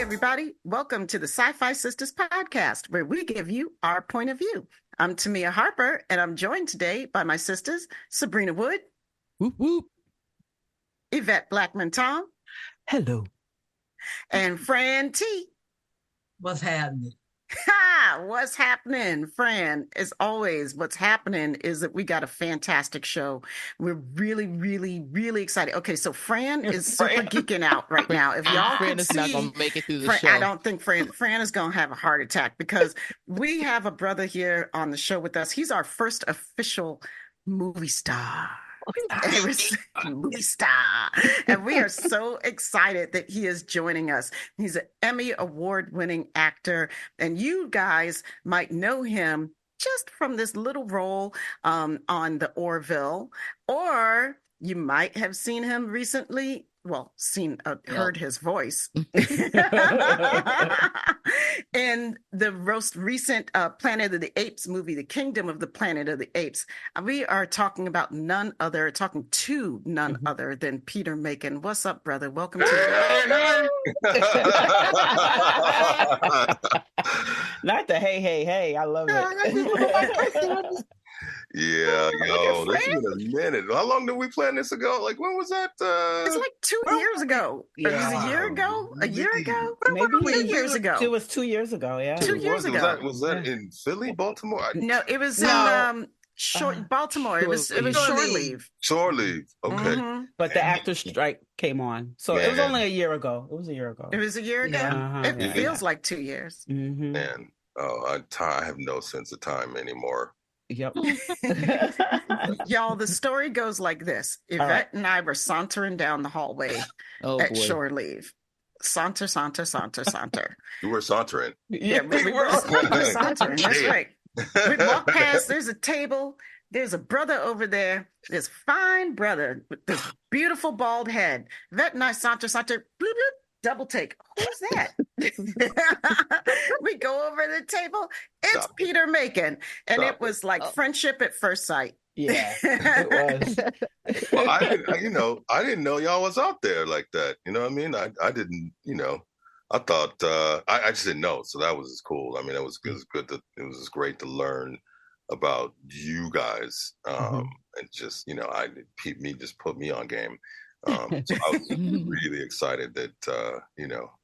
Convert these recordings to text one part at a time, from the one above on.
Everybody, welcome to the Sci-Fi Sistas podcast, where we give you our point of view. I'm Tamia Harper, and I'm joined today by my sisters, Sabrina Wood, whoop, whoop. Yvette Blackman-Tom, hello, and Fran T. What's happening? What's happening, Fran? As always, what's happening is that we got a fantastic show. We're really, really, really excited. Okay, so Fran is super geeking out right now. If y'all Fran can is see, not gonna make it through the show. I don't think Fran is gonna have a heart attack because we have a brother here on the show with us. He's our first official movie star. Movie star. And we are so excited that he is joining us. He's an Emmy award-winning actor, and you guys might know him just from this little role on the Orville, or you might have seen him recently. Well, heard his voice in the most recent Planet of the Apes movie, The Kingdom of the Planet of the Apes. We are talking to none other than Peter Macon. What's up, brother? Welcome to the Not the hey. I love it. Yeah, yo, this has been a minute. How long did we plan this ago? Like, when was that? It's like 2 years ago. Yeah. It was a year ago? A year ago? Maybe 2 years ago. It was 2 years ago, yeah. 2 years ago. Was that in Philly, Baltimore? No, it was in Baltimore. It was shore leave. Shore leave. Okay. Mm-hmm. But the actors' strike came on. So it was only a year ago. It was a year ago. Yeah. It feels like 2 years. Mm-hmm. Man, I have no sense of time anymore. Yep. Y'all, the story goes like this. Yvette and I were sauntering down the hallway at shore leave. Saunter. You were sauntering. Yeah, we were sauntering. That's right. We walk past, there's a table. There's a brother over there, this fine brother with this beautiful bald head. Yvette and I saunter, bloop, bloop, double take. Who's that? We go over the table. It's Peter Macon. And it was like friendship at first sight. Yeah, it was. Well, I didn't know y'all was out there like that. You know what I mean? I didn't, I thought, I just didn't know. So that was cool. I mean, it was good. It was great to learn about you guys. And just, just put me on game. So I was really excited that,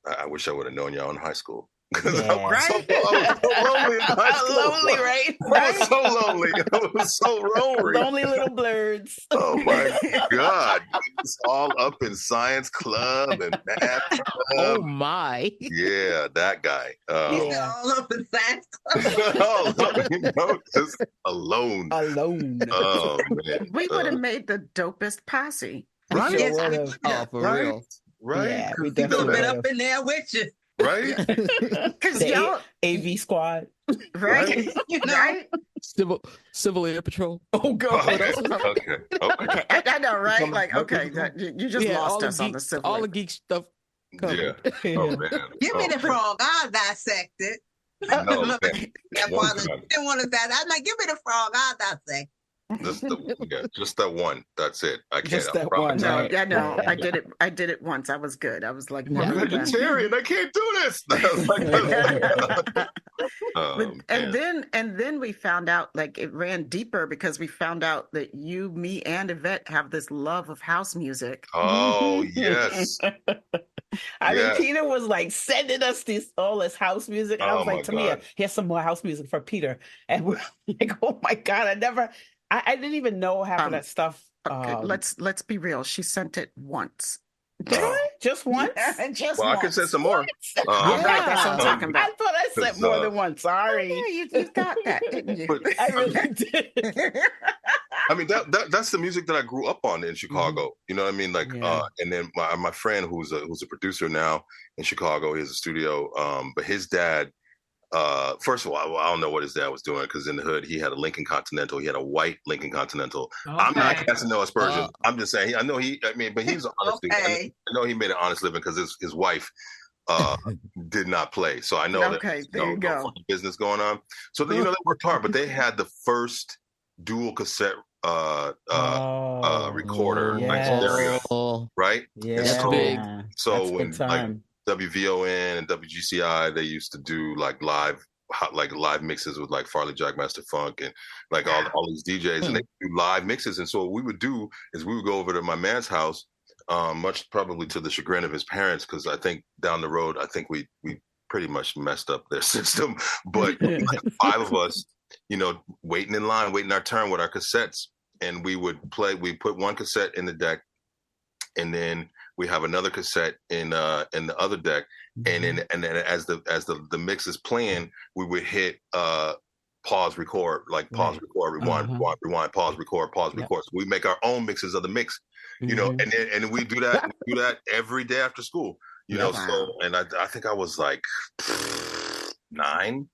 I wish I would have known y'all in high school. Because I was so lonely in high school. Lonely, right? I was so lonely. I was so lonely. Lonely little blerds. Oh, my God. It's all up in science club and math club. Oh, my. Yeah, that guy. All up in science club. Just alone. Oh, man. We would have made the dopest posse. Right? For real. Right? Yeah, we Could have been up in there with you. Right? Because y'all AV squad. Right? Right? Civil Air Patrol. Oh, God. Okay. I know, right? Like, you just lost us on the civil. All the geek stuff covered. Yeah. Oh, man. Give me the frog. I'll dissect it. No, didn't want to that. I'm like, give me the frog. I'll dissect. Just that one. That's it. I can't. Just that one. No, I did it. I did it once. I was good. I was like, I'm a vegetarian. I can't do this. And then we found out, like, it ran deeper because we found out that you, me, and Yvette have this love of house music. Oh, yes. I mean, Peter was like sending us all this house music. And I was like, Tamia, here's some more house music for Peter. And we're like, oh my God, I didn't even know half of that stuff. Okay, let's be real. She sent it once. Just once? Just once. I could send some more. Right, that's what I'm talking about. I thought I sent more than once. Sorry. Yeah, you got that, didn't you? I really did. I mean, that's the music that I grew up on in Chicago. You know what I mean? Like, and then my friend who's a producer now in Chicago, he has a studio. But his dad, first of all, I don't know what his dad was doing, because in the hood he had a Lincoln Continental. He had a white Lincoln Continental. Okay. I'm not casting no aspersions. I'm just saying. But he's an honest dude. Okay. I know he made an honest living because his wife did not play. So I know that there you go. funny business going on. So they worked hard, but they had the first dual cassette recorder, like stereo, right? Yeah, so, big. So when like WVON and WGCI, they used to do like live mixes with like Farley Jackmaster Funk and like all these DJs, and they do live mixes. And so what we would do is we would go over to my man's house, much probably to the chagrin of his parents, because I think down the road, I think we pretty much messed up their system. But like 5 of us, waiting in line, waiting our turn with our cassettes, and we would play. We put one cassette in the deck, and then we have another cassette in the other deck, and then as the mix is playing, we would hit pause, record, like pause, record, rewind, rewind, pause, record, pause, record. So we make our own mixes of the mix, and then we do that every day after school, So, and I think I was like 9.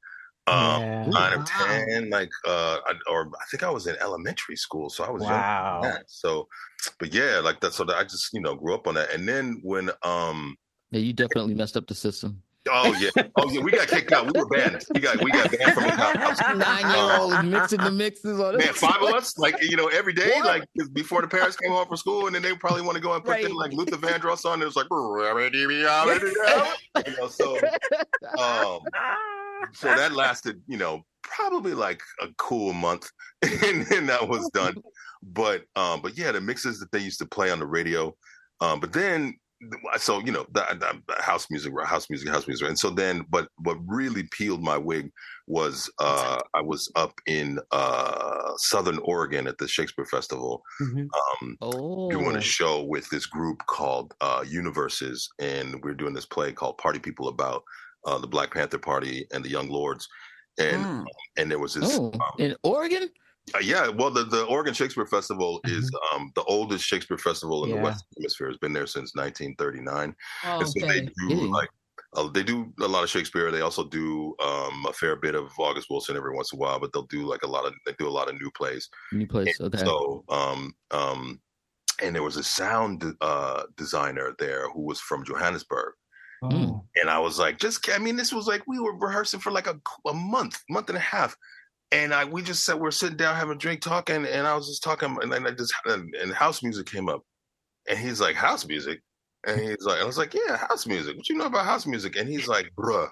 9 or 10, like, or I think I was in elementary school, so I was young than that. So, but yeah, like that. So that I just grew up on that, and then when you definitely messed up the system. Oh yeah, we got kicked out. We were banned. We got banned from the house. 9-year-olds mixing the mixes on it. Man, 5 of us, like every day, like before the parents came home from school, and then they probably want to go and put in like Luther Vandross on. And it was like, so that lasted, probably like a cool month, and then that was done. But yeah, the mixes that they used to play on the radio, but then. So the house music, and so then, but what really peeled my wig was I was up in Southern Oregon at the Shakespeare Festival, doing a show with this group called Universes, and we're doing this play called Party People about the Black Panther Party and the Young Lords, and there was this in Oregon. Yeah, well, the Oregon Shakespeare Festival is the oldest Shakespeare festival in the Western Hemisphere. It's been there since 1939, and so they do a lot of Shakespeare. They also do a fair bit of August Wilson every once in a while, but they'll do like a lot of new plays. Okay. So, and there was a sound designer there who was from Johannesburg. And I was like, this was like we were rehearsing for like a month and a half. And we just we're sitting down having a drink, talking, and I was just talking, and then and house music came up, and he's like, house music, and he's like, I was like, yeah, house music. What you know about house music? And he's like, bruh,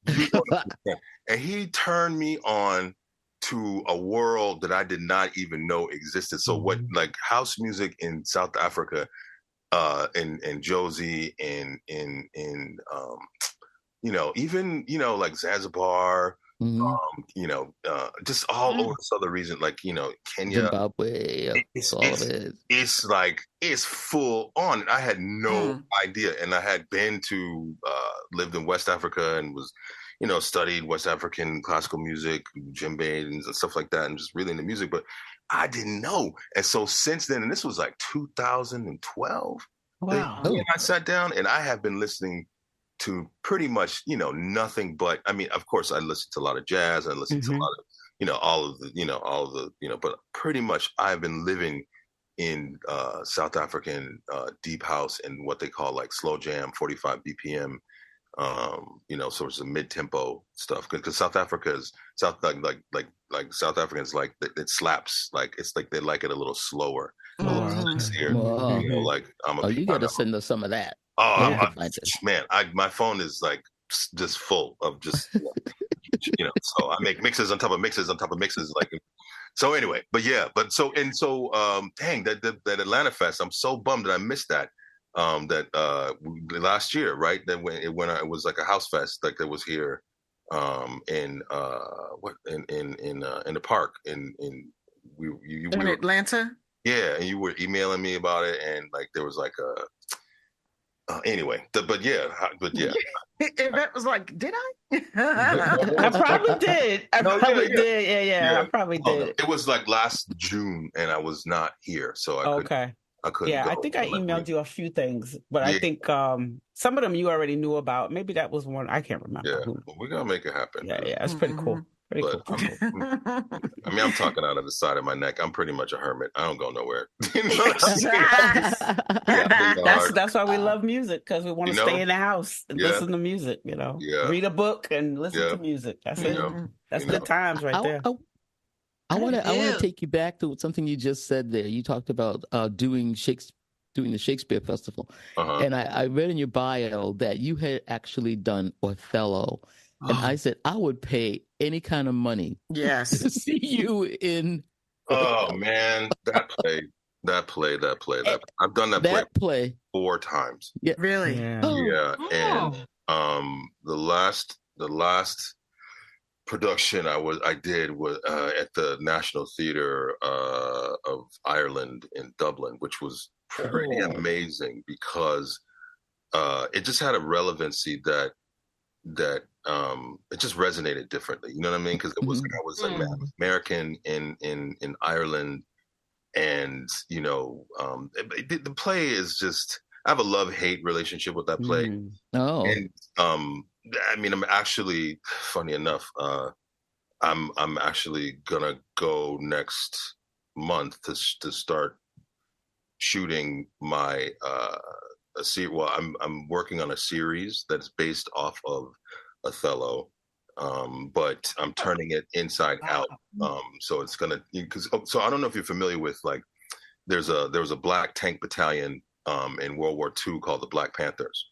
you don't understand. And he turned me on to a world that I did not even know existed. So what, like house music in South Africa, in Josie, in even like Zanzibar. Just all over the southern region, like Kenya, Zimbabwe, it's like it's full on. And I had no idea, and I had been to lived in West Africa and was studied West African classical music, djembe and stuff like that, and just really into music, but I didn't know. And so since then, and this was like 2012. Wow! I sat down, and I have been listening to pretty much, nothing but, of course I listen to a lot of jazz, I listen to a lot of, all of the, but pretty much I've been living in South African deep house and what they call like slow jam, 45 BPM, sorts of mid-tempo stuff. Because South Africa's South Africans like it slaps, like it's like they like it a little slower, a little sexier. Like you got to send us some of that. Oh, man, my phone is like just full of just, so I make mixes on top of mixes on top of mixes. Like, so anyway, dang, that Atlanta Fest, I'm so bummed that I missed that. Last year, right? That when it was like a house fest, like that was here, in the park in Atlanta. Yeah, and you were emailing me about it, and like there was like Anyway, but yeah. Yvette was like, "Did I?" I probably did. I probably did. Yeah. I probably did. It was like last June, and I was not here, so I couldn't Yeah, go. I think I emailed you a few things, but I think some of them you already knew about. Maybe that was one I can't remember. Yeah, well, we're gonna make it happen. Yeah, it's pretty cool. Pretty cool. I mean, I'm talking out of the side of my neck. I'm pretty much a hermit. I don't go nowhere. That's why we love music, because we want to stay in the house and listen to music. Read a book and listen to music. That's it. That's good times right there. I want to take you back to something you just said there. You talked about doing the Shakespeare Festival, and I read in your bio that you had actually done Othello, and I said I would pay any kind of money, to see you in. Oh man, that play. I've done that play 4 times. Yeah, really. Yeah, and the last production I did was at the National Theatre of Ireland in Dublin, which was pretty amazing because it just had a relevancy that it just resonated differently. You know what I mean? Because it was I was like American in Ireland, and the play is just, I have a love-hate relationship with that play. And I mean, I'm actually, funny enough, I'm actually gonna go next month to start shooting my a series. Well, I'm working on a series that's based off of Othello, but I'm turning it inside out. So it's gonna, so I don't know if you're familiar with, like, there was a black tank battalion in World War II called the Black Panthers.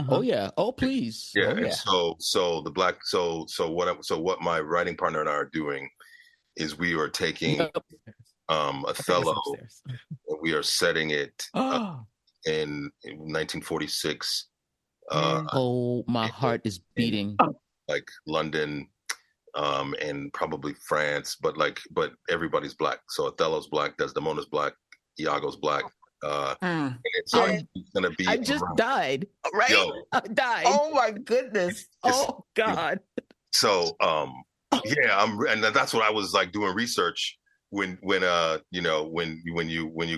Oh yeah. Oh please. Yeah. Oh, yeah. And so what my writing partner and I are doing is we are taking Othello, and we are setting it in 1946. My heart is beating. Like London, and probably France, but everybody's black. So Othello's black, Desdemona's black, Iago's black. And it's gonna be. I just died. Right? Yo. I died. Oh my goodness. Oh God. So and that's what I was like doing research when you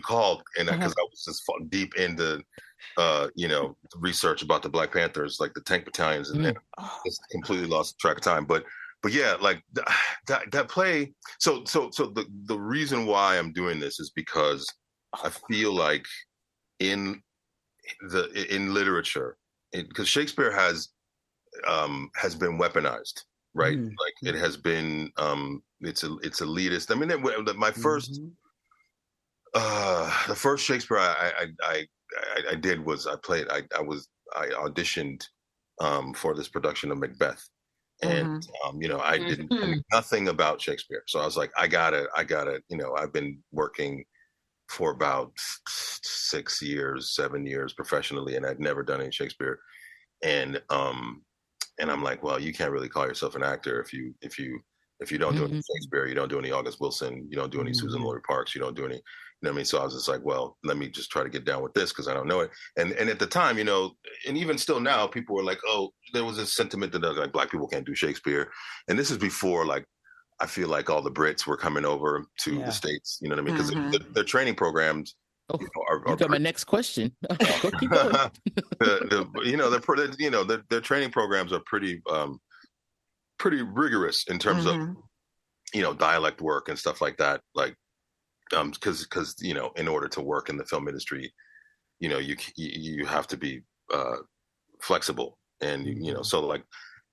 called, and because I was just deep into research about the Black Panthers, like the tank battalions, and then just completely lost track of time. But yeah, like that play. So the reason why I'm doing this is because I feel like in literature, because Shakespeare has been weaponized, right? Like it has been, it's elitist. I mean, my first, the first Shakespeare I did was I auditioned for this production of Macbeth, and I didn't know nothing about Shakespeare, so I was like, I gotta, I've been working for about 6 years, 7 years professionally, and I'd never done any Shakespeare, and I'm like, well, you can't really call yourself an actor if you don't do any Shakespeare, you don't do any August Wilson, you don't do any Susan Lloyd Parks, you don't do any, you know what I mean? So I was just like, well, let me just try to get down with this because I don't know it. And at the time, and even still now, people were like, oh, there was a sentiment that like Black people can't do Shakespeare, and this is before, like, I feel like all the Brits were coming over to the States, you know what I mean? Because their training programs. You got my next question. Keep going. Their training programs are pretty rigorous in terms of dialect work and stuff like that. Like, because in order to work in the film industry, you have to be flexible, and so like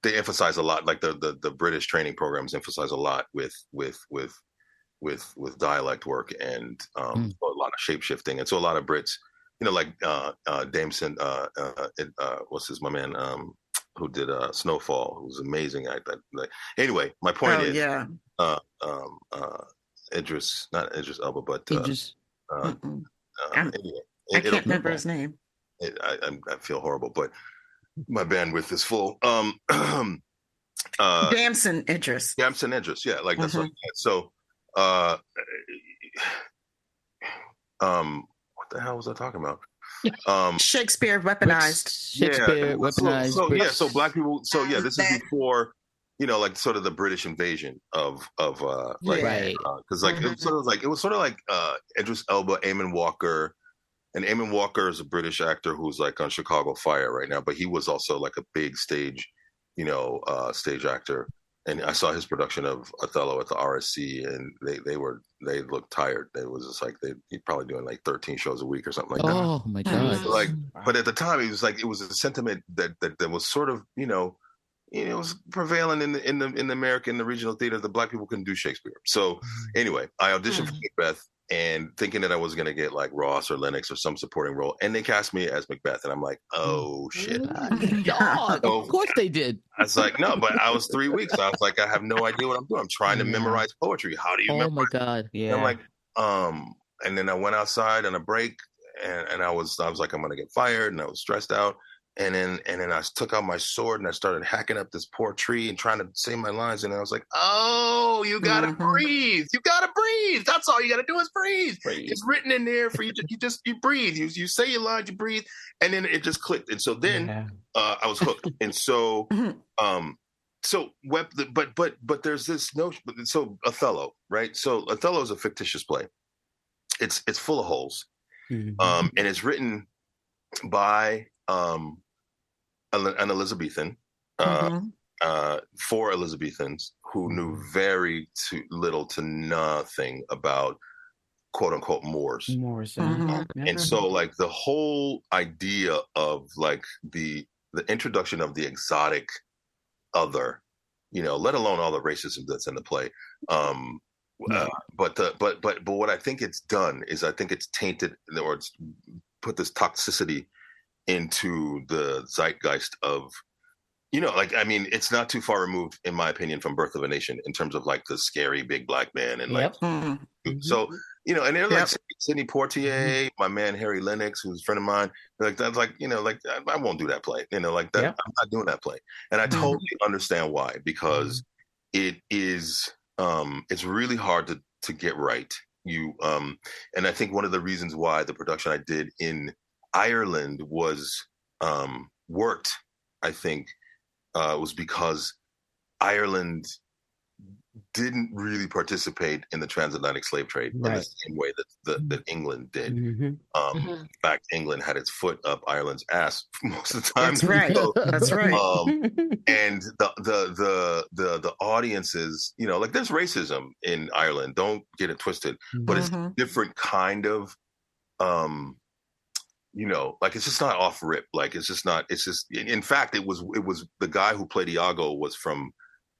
they emphasize a lot. Like the British training programs emphasize a lot with dialect work and a lot of shape shifting. And so a lot of Brits, like Dameson, my man who did Snowfall, who was amazing. Anyway, my point is, not Idris Elba, but Idris. Anyway, I can't remember his name. I feel horrible, but my bandwidth is full. Damson Idris. Damson Idris, yeah, like that's what. So. What the hell was I talking about? Shakespeare weaponized. Shakespeare weaponized. So black people. So yeah, this is before, like sort of the British invasion of right. Because it was sort of like Idris Elba, Eamon Walker. And Eamon Walker is a British actor who's like on Chicago Fire right now, but he was also like a big stage actor. And I saw his production of Othello at the RSC, and they looked tired. It was just like they're probably doing like 13 shows a week or something like that. Oh my God! So but at the time, it was a sentiment that was sort of it was prevalent in the American, the regional theater. The black people couldn't do Shakespeare. So anyway, I auditioned for Macbeth, and thinking that I was going to get like Ross or Lennox or some supporting role. And they cast me as Macbeth. And I'm like, oh, shit. Of course they did. I was like, no, but I was 3 weeks. I was like, I have no idea what I'm doing. I'm trying to memorize poetry. How do you memorize? Oh, my God. Yeah. And I'm like, and then I went outside on a break, and I was like, I'm going to get fired. And I was stressed out. And then I took out my sword and I started hacking up this poor tree and trying to say my lines. And I was like, oh, you got to breathe. You got to breathe. That's all you got to do is breathe. It's written in there for you. You breathe. You say your lines, you breathe. And then it just clicked. And so then I was hooked. And so, but there's this notion. So Othello, right? So Othello is a fictitious play. It's full of holes. And it's written by an Elizabethan, for Elizabethans who knew very little to nothing about quote unquote Moors. And so like the whole idea of like the introduction of the exotic other, let alone all the racism that's in the play. But what I think it's done is I think it's tainted, or it's put this toxicity into the zeitgeist of, it's not too far removed, in my opinion, from Birth of a Nation in terms of like the scary big black man and so, and they're like Sidney Poitier, my man Harry Lennox, who's a friend of mine. Like that's like, I won't do that play, like that. I'm not doing that play, and I totally understand why, because it is, it's really hard to get right. And I think one of the reasons why the production I did in Ireland was worked, I think, was because Ireland didn't really participate in the transatlantic slave trade in the same way that England did. In fact, England had its foot up Ireland's ass most of the time. That's right. That's right. And the audiences, like there's racism in Ireland. Don't get it twisted, but it's a different kind of. Like it's just not off rip. Like it's just. In fact, it was the guy who played Iago was from,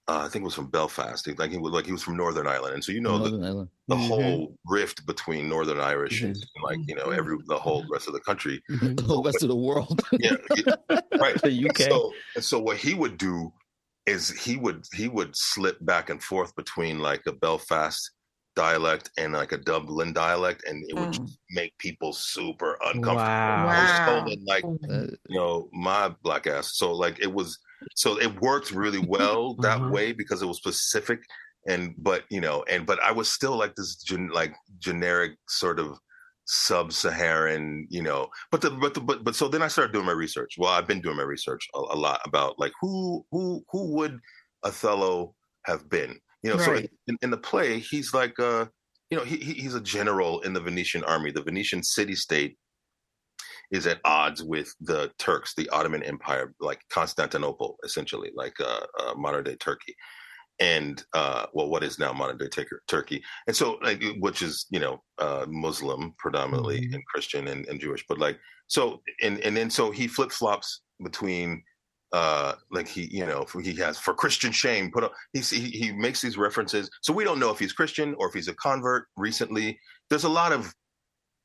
I think it was from Belfast. He was from Northern Ireland, and so the whole rift between Northern Irish and the whole rest of the country, the whole rest of the world. Right. The UK. So what he would do is he would slip back and forth between like a Belfast dialect and like a Dublin dialect, and it would just make people super uncomfortable. Wow. Like my black ass. So like it worked really well that way because it was specific, but I was still like this generic sort of sub-Saharan, but so then I started doing my research. Well, I've been doing my research a lot about like who would Othello have been. So in the play, he's like, he's a general in the Venetian army. The Venetian city-state is at odds with the Turks, the Ottoman Empire, like Constantinople, essentially, like modern-day Turkey. And, what is now modern-day Turkey. And so, like, which is, Muslim predominantly and Christian and Jewish. But, like, so, and then so he flip-flops between... he has for Christian shame he makes these references, so we don't know if he's Christian or if he's a convert recently. There's a lot of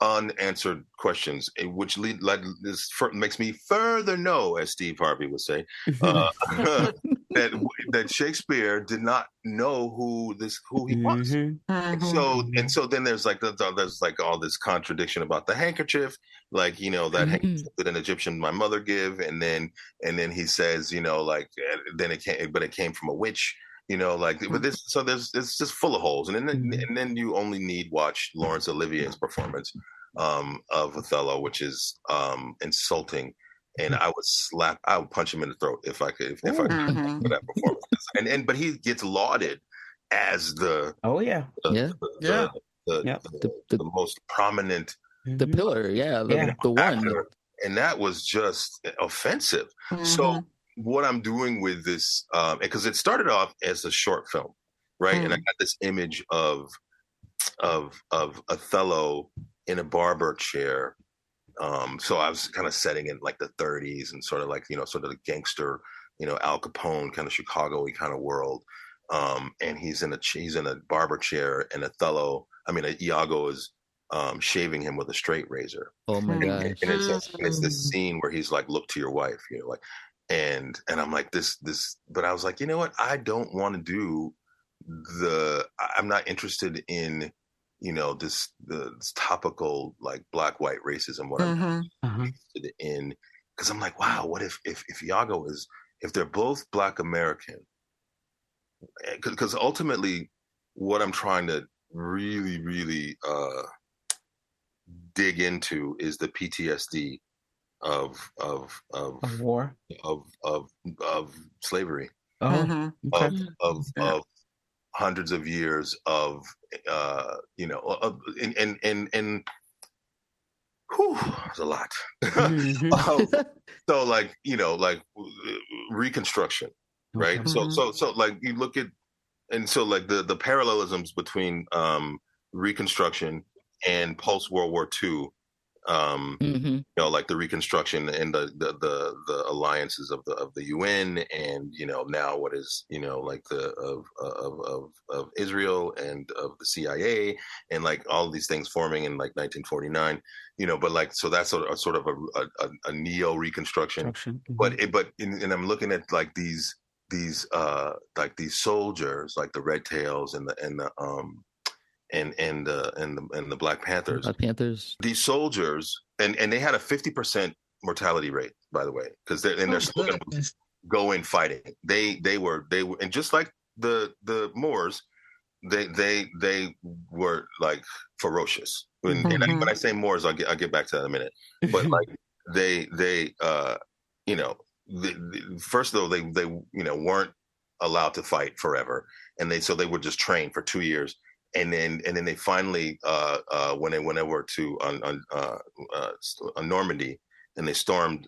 unanswered questions, which makes me further know, as Steve Harvey would say, that Shakespeare did not know who he was. And so then there's like all this contradiction about the handkerchief, like that handkerchief that an Egyptian my mother give, and then he says then it came from a witch. But it's just full of holes, and then you only need watch Laurence Olivier's performance of Othello, which is insulting. And I would punch him in the throat if I could, if I could for that performance. But he gets lauded as the most prominent, the pillar, the one, and that was just offensive. So what I'm doing with this, because it started off as a short film, right? And I got this image of Othello in a barber chair. So I was kind of setting in like the 30s and sort of like, sort of the gangster, Al Capone kind of Chicago-y kind of world. And he's in a barber chair, and Iago is shaving him with a straight razor. Oh my gosh. And it's this scene where he's like, look to your wife, like, and I'm like this, but I was like, you know what? I don't want to do I'm not interested in, this topical like black white racism. What I'm interested in, because I'm like, wow, what if Iago if they're both Black American, because ultimately what I'm trying to really, really dig into is the PTSD of war, of slavery, okay. of hundreds of years of there's a lot. So like Reconstruction, right? So like you look at, and so like the parallelisms between Reconstruction and post World War II, like the Reconstruction and the alliances of the UN, and now what is like of Israel and of the CIA, and like all of these things forming in like 1949, but like, so that's sort of a neo Reconstruction. But I'm looking at like these soldiers, like the Red Tails and the Black Panthers. Black Panthers. These soldiers, and they had a 50% mortality rate, by the way, because their slogan was "Go in fighting." They were, and just like the Moors, they were like ferocious. And when I say Moors, I'll get back to that in a minute. But like they first though they weren't allowed to fight forever, and so they would just train for 2 years. And then they finally, when they went over to on Normandy, and they stormed,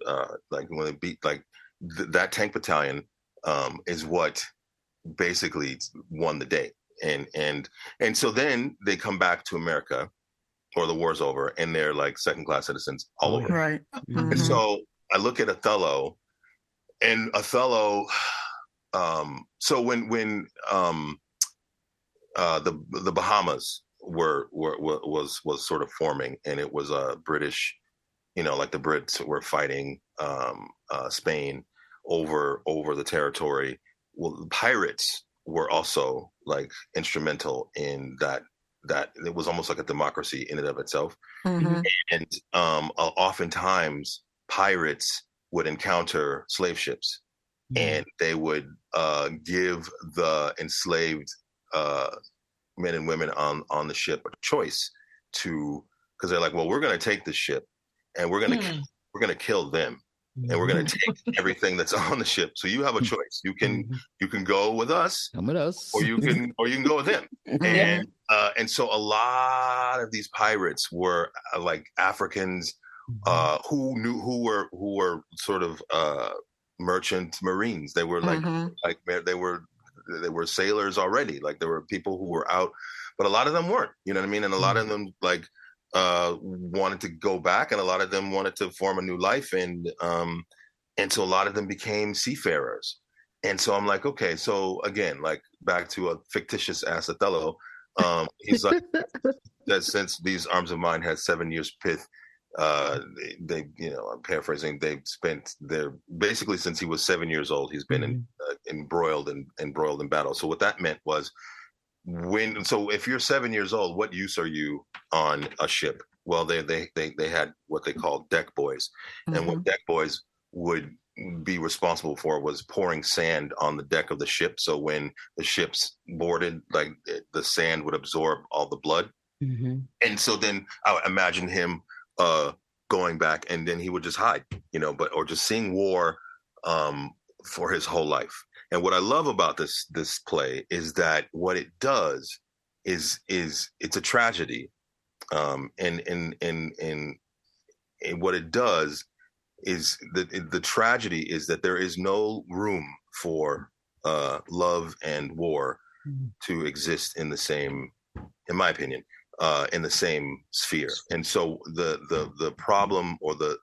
like when they beat like that tank battalion, is what basically won the day. And so then they come back to America, or the war's over, and they're like second-class citizens all over. Right. And so I look at Othello, and Othello. So when the Bahamas was sort of forming, and it was British, like the Brits were fighting Spain over the territory. Well, the pirates were also like instrumental in that it was almost like a democracy in and of itself. And oftentimes pirates would encounter slave ships, and they would give the enslaved men and women on the ship a choice because they're like, well, we're going to take the ship, and we're going to kill them, and we're going to take everything that's on the ship. So you have a choice. You can go with us, or you can go with them. And so a lot of these pirates were like Africans who were sort of merchant marines. They were like they were sailors already. Like there were people who were out, but a lot of them weren't, you know what I mean? And a lot of them like wanted to go back, and a lot of them wanted to form a new life. And so a lot of them became seafarers. And so I'm like, okay, so again, like back to a fictitious ass Othello, he's like, that since these arms of mine had 7 years pith, they I'm paraphrasing, they've spent their basically since he was 7 years old, he's been embroiled in battle. So what that meant was, so if you're 7 years old, what use are you on a ship? Well, they had what they called deck boys, and what deck boys would be responsible for was pouring sand on the deck of the ship. So when the ships boarded, like the sand would absorb all the blood, Mm-hmm. And so then I would imagine him going back, and then he would just hide, or just seeing war for his whole life. And what I love about this play is that what it does is it's a tragedy, and what it does is the tragedy is that there is no room for love and war to exist in the same, in my opinion, in the same sphere. And so the problem, or the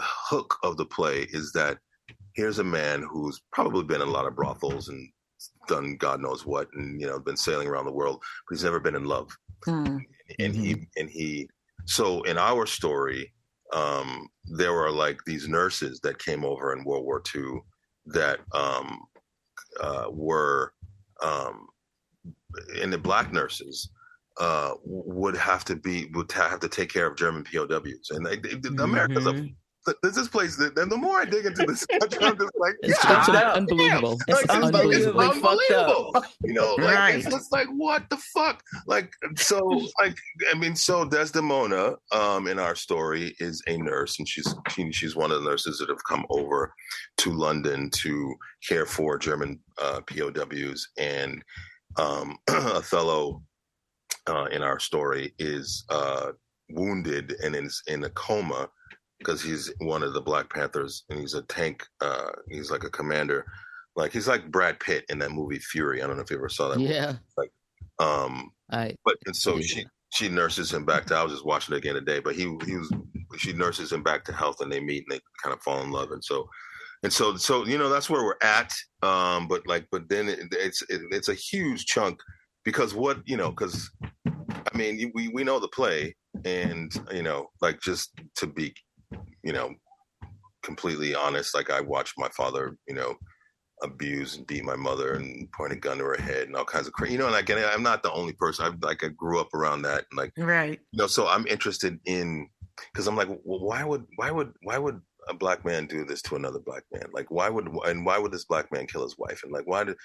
hook of the play is that here's a man who's probably been in a lot of brothels and done God knows what, and been sailing around the world, but he's never been in love. And he so in our story, there were like these nurses that came over in World War II that were and the black nurses would have to take care of German POWs, and America's this place. The more I dig into this country, I'm just like, it's unbelievable. It's unbelievable. Right. It's just like, what the fuck? So Desdemona in our story is a nurse, and she's one of the nurses that have come over to London to care for German POWs, and Othello in our story is wounded and is in a coma because he's one of the Black Panthers, and he's a tank. He's like a commander, he's like Brad Pitt in that movie Fury. I don't know if you ever saw that. Yeah. She nurses him back to. I was just watching it again today, but she nurses him back to health, and they meet and they kind of fall in love, and so that's where we're at. But then it's a huge chunk because we know the play, and just to be completely honest, I watched my father abuse and beat my mother and point a gun to her head and all kinds of crazy, and I'm not the only person. I grew up around that, and right. So I'm interested in, because I'm like, well, why would a black man do this to another black man? Why would this black man kill his wife? And why did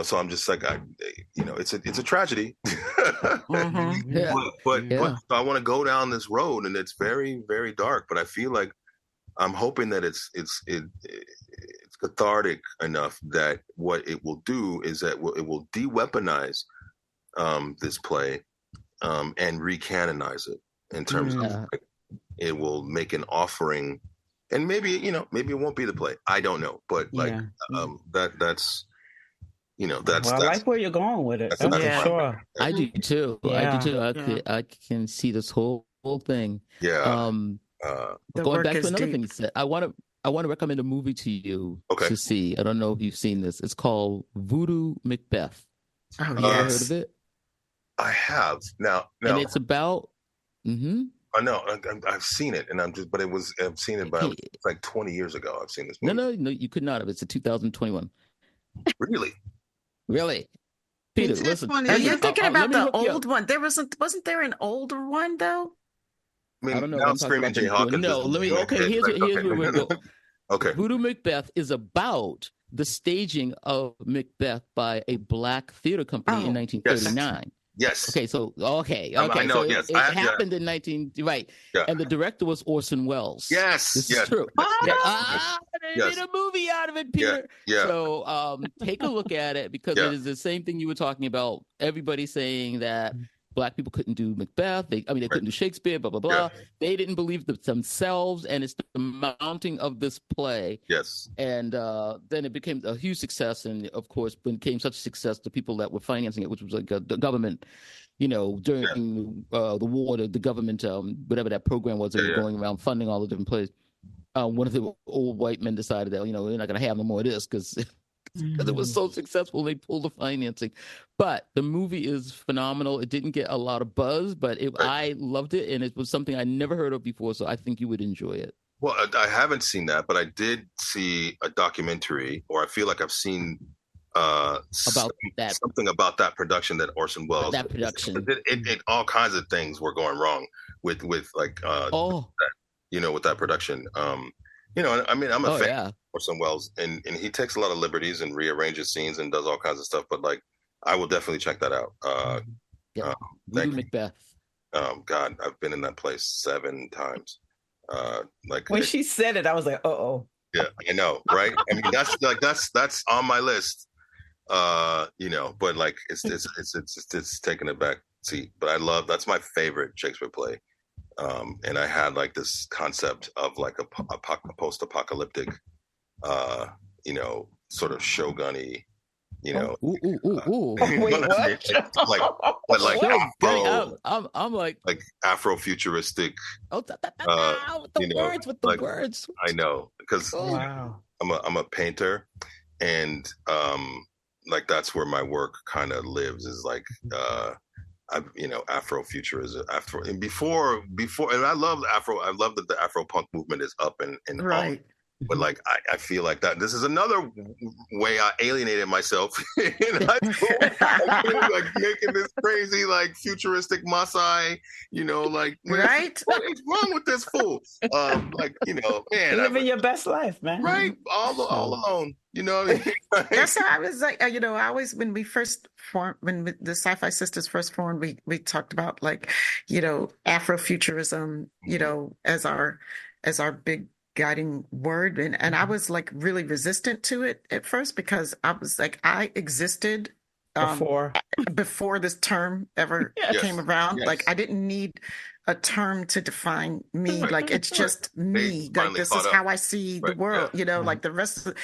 so I'm just it's a tragedy. Mm-hmm. Yeah. But I want to go down this road, and it's very, very dark, but I feel like I'm hoping that it's cathartic enough that what it will do is that it will de-weaponize this play and recanonize it in terms of it will make an offering. And maybe it won't be the play. I don't know, but that's. I like where you're going with it. That's for sure. I do too. Yeah. I can see this whole thing. Yeah. Going back to another thing you said, I want to recommend a movie to you to see. I don't know if you've seen this. It's called Voodoo Macbeth. Oh, yes. You ever heard of it? I have. Now, and it's about. I know. I've seen it, and I've seen it about 20 years ago. I've seen this movie. No, you could not have. It's a 2021. Really? Really? Peter, listen. Are you thinking about the old one? Wasn't there an older one though? I don't know. Now Screaming Jay Hawkins. No, let me. Okay, here's where we're going. Okay. Voodoo Macbeth is about the staging of Macbeth by a black theater company in 1939. Yes. Okay. I know. So yes. it happened in 19. Right. Yeah. And the director was Orson Welles. Yes. This is true. They made a movie out of it, Peter. Yeah. So take a look at it, because it is the same thing you were talking about. Everybody saying that Black people couldn't do Macbeth. They couldn't do Shakespeare, blah, blah, blah. Yeah. They didn't believe themselves, and it's the mounting of this play. Yes. And then it became a huge success, and of course, became such a success to people that were financing it, which was like the government, during the war, the government, whatever that program was, they were going around funding all the different plays. One of the old white men decided that, we're not going to have no more of this because it was so successful. They pulled the financing. But the movie is phenomenal. It didn't get a lot of buzz, but I loved it, and it was something I never heard of before, so I think you would enjoy it. Well, I haven't seen that, but I did see a documentary, or I feel like I've seen something about that production that Orson Welles. That production. It all kinds of things were going wrong with that production. I'm a fan of Orson Welles, and he takes a lot of liberties and rearranges scenes and does all kinds of stuff. But I will definitely check that out. Voodoo Macbeth. God, I've been in that place 7 times. When she said it, I was like, oh. Yeah, I know, right? I mean, that's on my list. But like it's taking a back seat. But that's my favorite Shakespeare play. And I had like this concept of like a post-apocalyptic, sort of shogunny, Wait, what? I'm like Afrofuturistic. Words. I know, because wow. I'm a painter, and like that's where my work kind of lives, is like Afrofuturism, and before, and I love that the Afro punk movement is up and right. But like I feel like that this is another way I alienated myself in high school. Like making this crazy like futuristic Maasai, right? What is wrong with this fool? Man, living your best life, man. Right, all alone. You know what I mean? That's how I was like. I always, when we first formed, when the Sci-Fi Sistas first formed, we talked about like, Afrofuturism, as our big guiding word, and I was like really resistant to it at first, because I was like, I existed before this term ever came around. Yes. Like I didn't need a term to define me. Like it's just me. Like this is how I see the world. Like the rest of,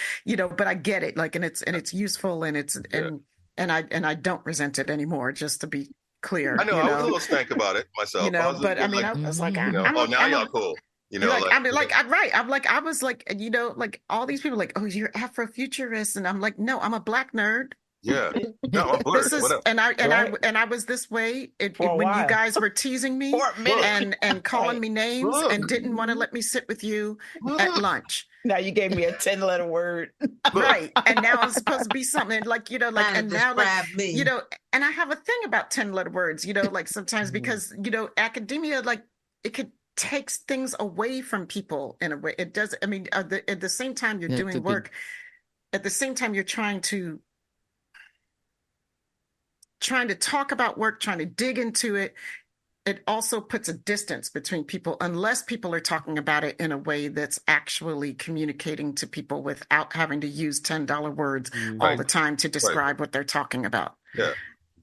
but I get it. Like and it's useful, and it's and I don't resent it anymore. Just to be clear. I know. I was a little stank about it myself. But I mean, I was like, now y'all cool. I was like, all these people like, oh, you're Afrofuturist, and I'm like, no, I'm a black nerd. Yeah, no, I'm Blerd. And I was this way when you guys were teasing me and calling me names and didn't want to let me sit with you at lunch. Now you gave me a 10-letter word, right? And now I'm supposed to be something like and now me. And I have a thing about 10-letter words, like sometimes because academia, like it could takes things away from people in a way. It does. I mean, at the same time you're doing work, at the same time you're trying to talk about work, trying to dig into it. It also puts a distance between people unless people are talking about it in a way that's actually communicating to people without having to use $10 words all the time to describe what they're talking about. Yeah,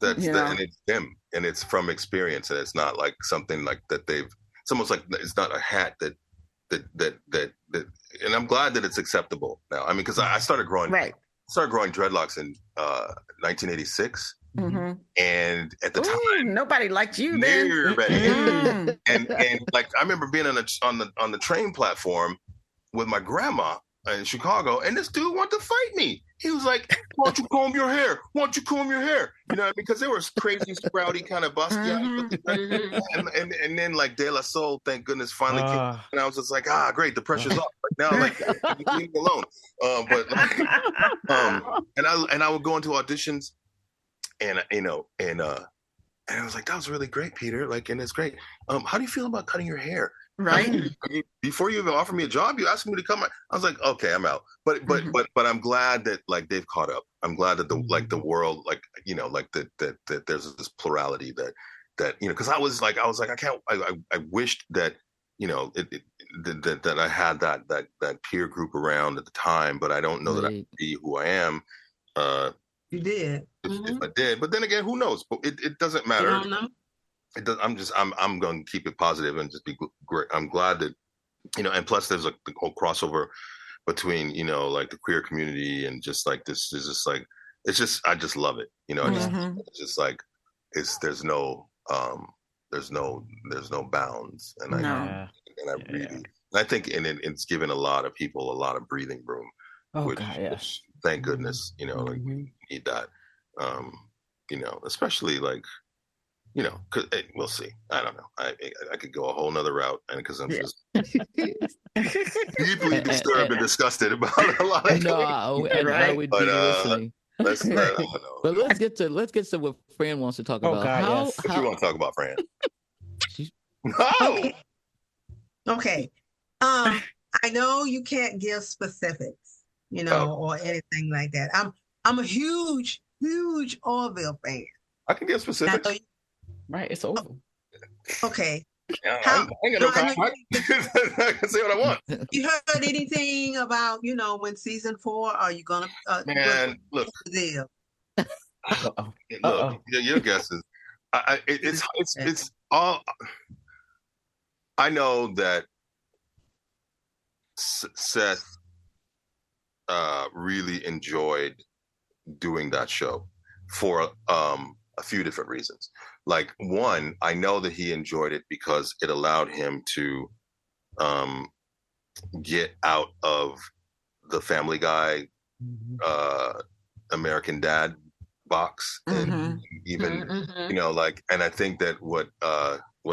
and it's them, and it's from experience, and it's not like something like that they've. It's almost like it's not a hat that, and I'm glad that it's acceptable now. I mean, because I started growing dreadlocks in 1986, and at the time, nobody liked you then. And like I remember being on the train platform with my grandma in Chicago, and this dude wanted to fight me. He was like, "Why don't you comb your hair? Why don't you comb your hair?" You know, because there was crazy, sprouty kind of busty, and then like De La Soul, thank goodness, finally came, and I was just like, great, the pressure's off. Like, now, like, leave me alone. And I would go into auditions, and I was like, that was really great, Peter. Like, and it's great. How do you feel about cutting your hair? Right. Before you even offered me a job, you asked me to come. I was like, okay, I'm out. But I'm glad that like they've caught up. I'm glad that the world, like, that there's this plurality that because I was like, I wished that, that I had that peer group around at the time, but I don't know that I could be who I am. You did. If I did, but then again, who knows? But it doesn't matter. You don't know? It does, I'm going to keep it positive and just be great. I'm glad that, and plus there's like the whole crossover between, like the queer community and just like this is just like, it's just, I just love it. It's just like, there's no bounds. And I really, I think, and it's given a lot of people a lot of breathing room. Which, thank goodness, like we need that, especially like, cause we'll see. I don't know. I could go a whole nother route, and because I'm just deeply disturbed and disgusted about a lot of things. I would be listening. I don't know. But let's get to what Fran wants to talk about. What you want to talk about, Fran? Okay. I know you can't give specifics, or anything like that. I'm a huge huge Orville fan. I can get specifics. Right, it's over. Okay. I ain't got no comment. I can say what I want. You heard anything about, when season 4? Are you gonna? Man, look. Look, your guesses. It's all. I know that Seth really enjoyed doing that show for a few different reasons. Like, one, I know that he enjoyed it because it allowed him to get out of the Family Guy, American Dad box, and even and I think that what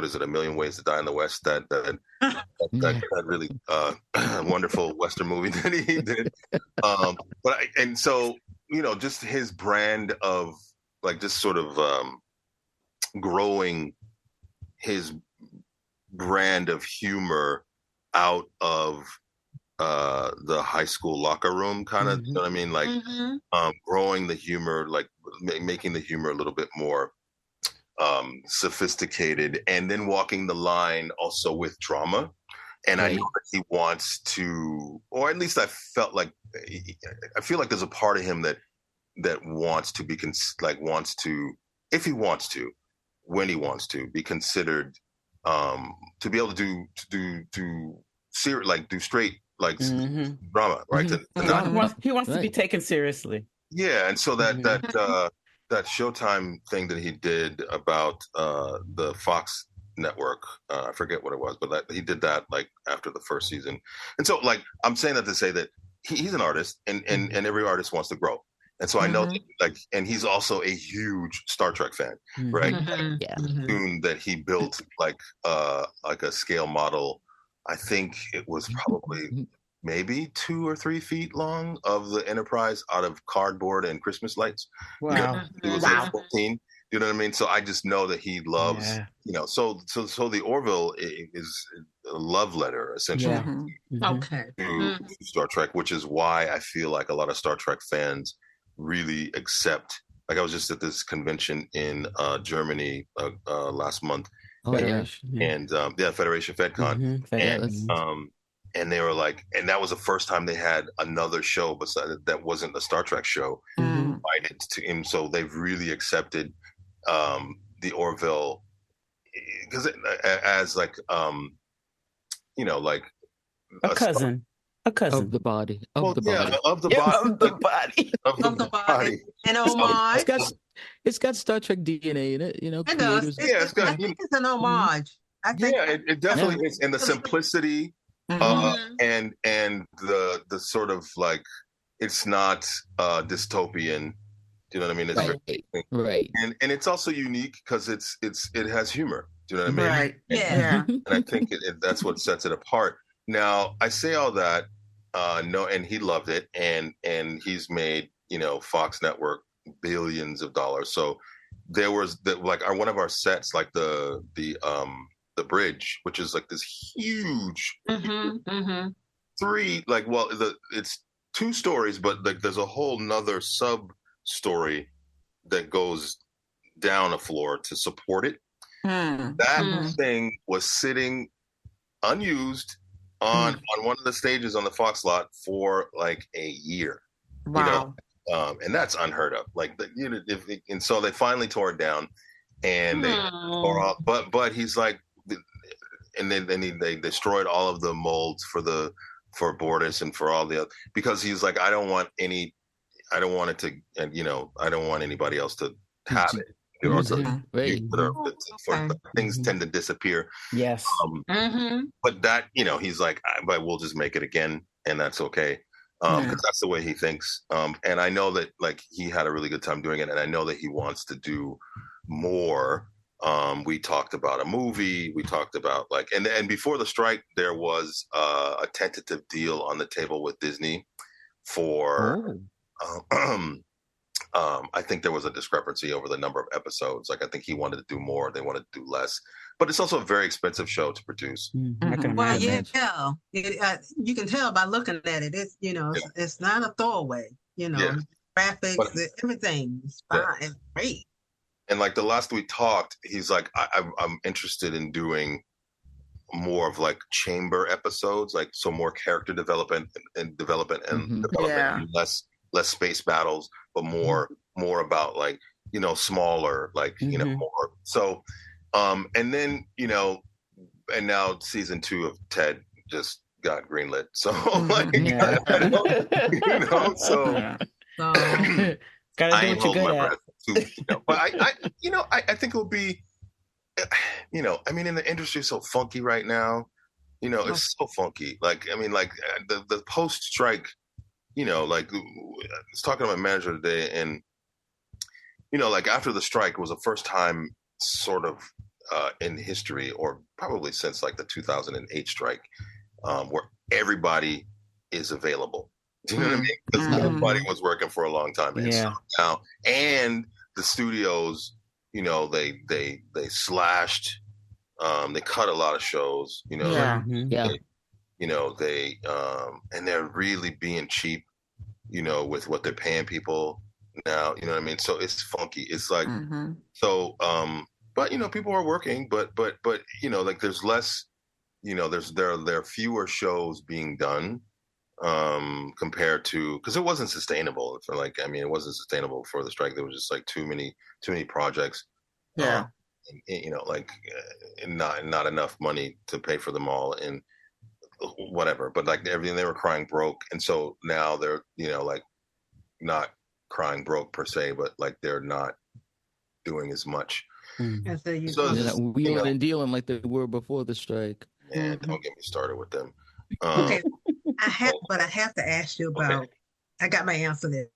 is it, A Million Ways to Die in the West, that really wonderful Western movie that he did, so just his brand of like just sort of growing his brand of humor out of the high school locker room kind of, you know what I mean? Like growing the humor, like making the humor a little bit more sophisticated, and then walking the line also with drama. And I know that he wants to, or at least I feel like there's a part of him that wants to be wants to, if he wants to, when he wants to, be considered to be able to do straight drama, right? He wants to be taken seriously. Yeah, and so that Showtime thing that he did about the Fox network, I forget what it was, but he did that like after the first season. And so like I'm saying that to say that he's an artist, and every artist wants to grow. And so I know that, and he's also a huge Star Trek fan, right? Soon that he built like a scale model. I think it was probably maybe 2 or 3 feet long of the Enterprise out of cardboard and Christmas lights. Wow. He was like 14. You know what I mean? So I just know that he loves, so the Orville is a love letter essentially to Star Trek, which is why I feel like a lot of Star Trek fans really accept. Like I was just at this convention in Germany last month, Federation FedCon, and they were like, and that was the first time they had another show besides that wasn't a Star Trek show invited to him. So they've really accepted the Orville because as like like a cousin of the body of the body and homage. It's got Star Trek DNA in it, It does. I think it's an homage. I think it definitely is, and the simplicity and the sort of like it's not dystopian. Do you know what I mean? It's right. And it's also unique because it has humor. Do you know what I mean? Right. Yeah. And I think that's what sets it apart. Now I say all that, and he loved it, and he's made Fox Network billions of dollars. So there was one of our sets, like the bridge, which is like this huge it's 2 stories, but like there's a whole nother sub story that goes down a floor to support it. That thing was sitting unused on one of the stages on the Fox lot for like a year. Wow. And that's unheard of. Like and so they finally tore it down, and they tore off. But he's like, and then they destroyed all of the molds for Bortus and for all the other, because he's like, I don't want it to, and I don't want anybody else to have it. Things tend to disappear. Yes. But that, he's like, but we'll just make it again, and that's okay. Because that's the way he thinks. And I know that like he had a really good time doing it, and I know that he wants to do more. We talked about a movie. We talked about like, and before the strike, there was a tentative deal on the table with Disney for. I think there was a discrepancy over the number of episodes. Like I think he wanted to do more, they wanted to do less. But it's also a very expensive show to produce. Well, you can tell by looking at it. It's it's not a throwaway. graphics, everything is fine. It's great. And like the last we talked, he's like, I'm interested in doing more of like chamber episodes, like so more character development and less space battles, but more about like, you know, smaller, like, you know, more. So, and then, you know, and now season 2 of Ted just got greenlit. So like, you know, so gotta do what you're good at. You know, but I think it will be, you know, I mean, in the industry is so funky right now, you know, it's so funky. Like, I mean, like the post-strike, you know, like I was talking to my manager today, and, you know, like after the strike was the first time sort of in history, or probably since like the 2008 strike, where everybody is available. Do you know what I mean? Because nobody was working for a long time. And so now, and the studios, you know, they slashed, they cut a lot of shows, you know, you know, they and they're really being cheap, you know, with what they're paying people now, you know what I mean? So it's funky. It's like, so, but, you know, people are working, but, you know, like there's less, you know, there are fewer shows being done compared to, because it wasn't sustainable for like, I mean, it wasn't sustainable for the strike. There was just like too many projects. And, you know, like not enough money to pay for them all and whatever, but like everything, they were crying broke. And so now they're, you know, like not crying broke per se, but like they're not doing as much. So wheeling and dealing like they were before the strike. Man, don't get me started with them. Okay, I have to ask you about. I got my answer there.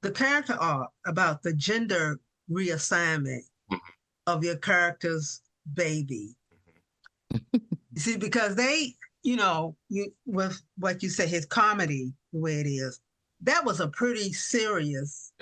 The character arc about the gender reassignment of your character's baby. See, because they, you know, with what you say, his comedy, the way it is, that was a pretty serious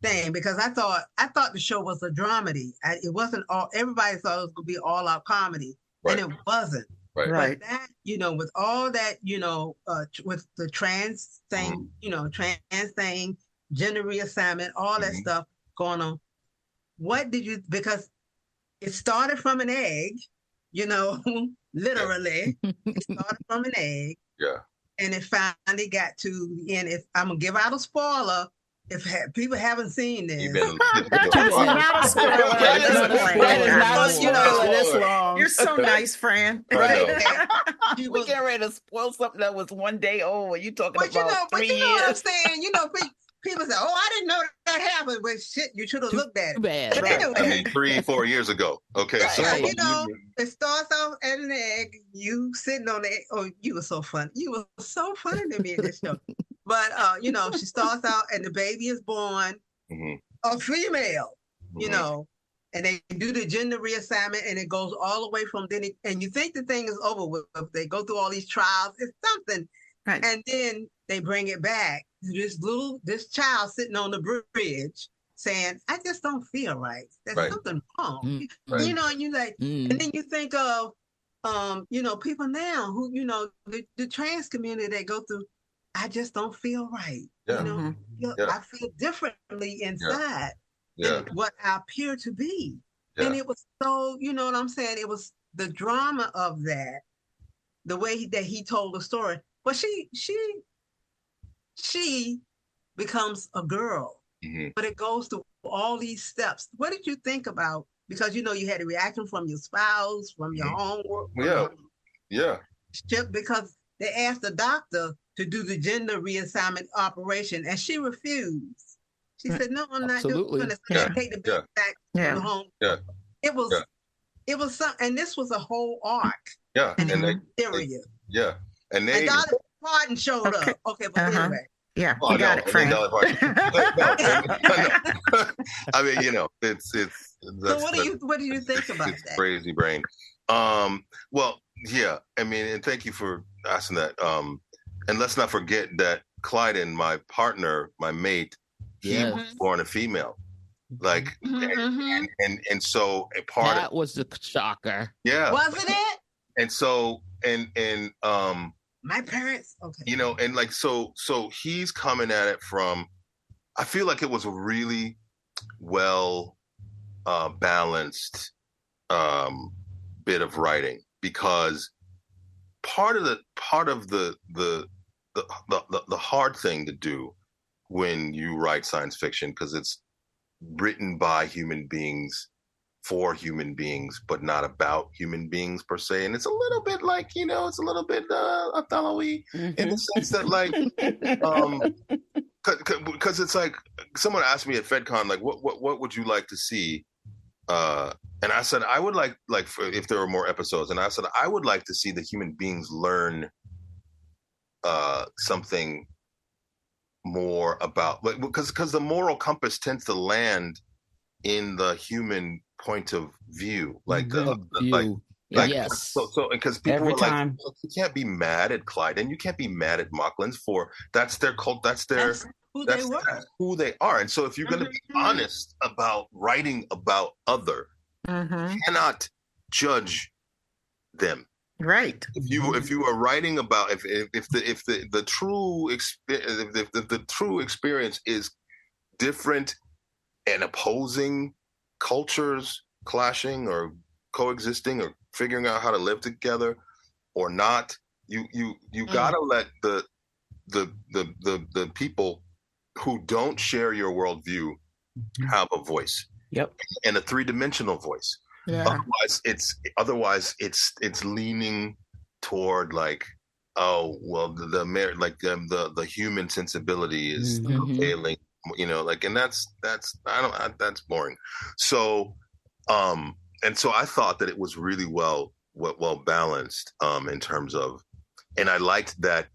thing. Because I thought the show was a dramedy. It wasn't all. Everybody thought it was going to be all out comedy, and it wasn't. Right. But that, you know, with all that, you know, with the trans thing, you know, trans thing, gender reassignment, all that stuff going on. What did you, because it started from an egg, you know, literally, it started from an egg. Yeah. And it finally got to the end. If I'm going to give out a spoiler, if people haven't seen this. You're so nice, Fran. Right. We get ready to spoil something that was one day old. You talking about 3 years? You know what I'm saying? You know, people say, "Oh, I didn't know that happened." But shit, you should have looked at it. But anyway, I mean, 3-4 years ago. Okay, so you know, it starts off at an egg. You sitting on the egg. Oh, you were so funny. You were so funny to me in this show. But you know, she starts out and the baby is born a female. You know, and they do the gender reassignment, and it goes all the way from then. And you think the thing is over with. They go through all these trials. It's something, and then they bring it back. This child sitting on the bridge saying, "I just don't feel right. There's something wrong." You know, and you like, and then you think of, you know, people now who, you know, the trans community, they go through. I just don't feel right. You know, I feel differently inside than what I appear to be. And it was so, you know what I'm saying? It was the drama of that, the way that he told the story. But she becomes a girl, but it goes through all these steps. What did you think about? Because, you know, you had a reaction from your spouse, from your homework. Because they asked the doctor to do the gender reassignment operation, and she refused. She said, "No, I'm not doing this. Take the baby back to home." It was some, and this was a whole arc. And period. And they Dolly Parton showed up. Okay, but anyway. Yeah, you got it, Frank. I mean, you know, it's. So what do you think about that? Crazy brain. Well, yeah. I mean, and thank you for asking that. And let's not forget that Clyden, my partner, my mate, he was born a female. Like, and so a part that was the shocker. Yeah, wasn't it? And so my parents, you know, and like so he's coming at it from I feel like it was a really well balanced bit of writing, because part of the hard thing to do when you write science fiction, because it's written by human beings for human beings, but not about human beings per se. And it's a little bit like, it's a little bit Othello-y in the sense that, like, because it's like, someone asked me at FedCon, like, what would you like to see? And I said, I would like if there were more episodes. And I said, I would like to see the human beings learn something more about, like, because the moral compass tends to land in the human point of view, like yes. So because people every are time. like, you can't be mad at Clyde, and you can't be mad at Mocklands, for that's their cult, that's who they are. And so if you're going to be honest about writing about other, you cannot judge them. Right. If you are writing about, if the true experience is different and opposing cultures clashing or coexisting or figuring out how to live together or not, you gotta let the people who don't share your worldview have a voice. Yep. And a three-dimensional voice. Yeah. Otherwise it's leaning toward, like, oh well, the human sensibility is failing, and that's boring. So and so I thought that it was really well balanced in terms of, and I liked that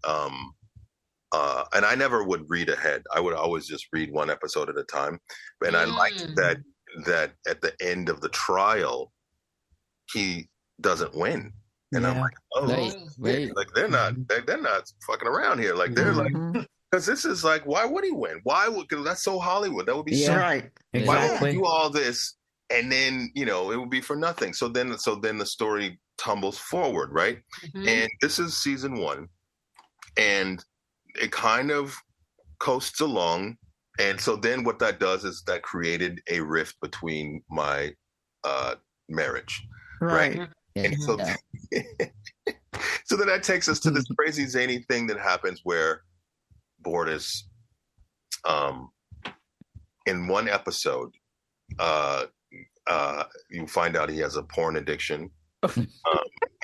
and I never would read ahead. I would always just read one episode at a time. And I liked that at the end of the trial, he doesn't win. And I'm like, right. Like they're not fucking around here. Like they're like, because this is like, why would he win? Why would, because that's so Hollywood. That would be so right. Why would he do all this and then it would be for nothing? So then the story tumbles forward, right? And this is season 1, and it kind of coasts along. And so then what that does is that created a rift between my marriage, right? And so so then that takes us to this crazy zany thing that happens where Bordas, in one episode, you find out he has a porn addiction.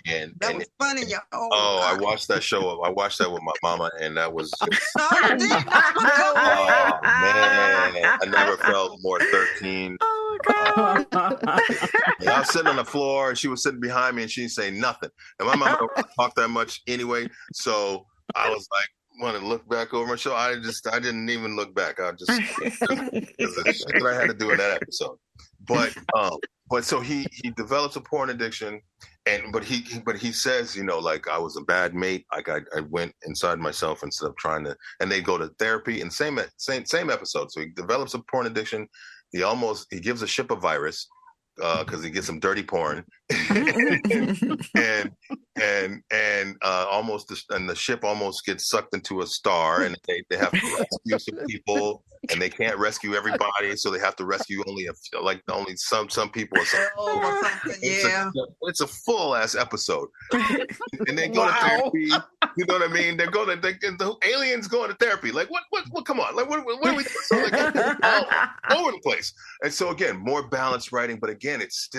And that was funny, y'all. I watched that show. I watched that with my mama, and that was just, no, you didn't. oh man, I never felt more 13. Oh God. I was sitting on the floor, and she was sitting behind me, and she didn't say nothing. And my mama don't talk that much anyway, so I was like, want to look back over my show. I didn't even look back. I just because of the shit that I had to do in that episode. But so he develops a porn addiction, but he says, like, I was a bad mate. Like I went inside myself instead of trying to, and they go to therapy, and same episode. So he develops a porn addiction. He gives a ship a virus because he gets some dirty porn, and the ship almost gets sucked into a star, and they have to rescue some people, and they can't rescue everybody, so they have to rescue only some people. Or something. It's a full ass episode, and they go to therapy. You know what I mean? The aliens going to therapy. Like what? Come on! Like what are we doing? So all over the place. And so again, more balanced writing, but again, it's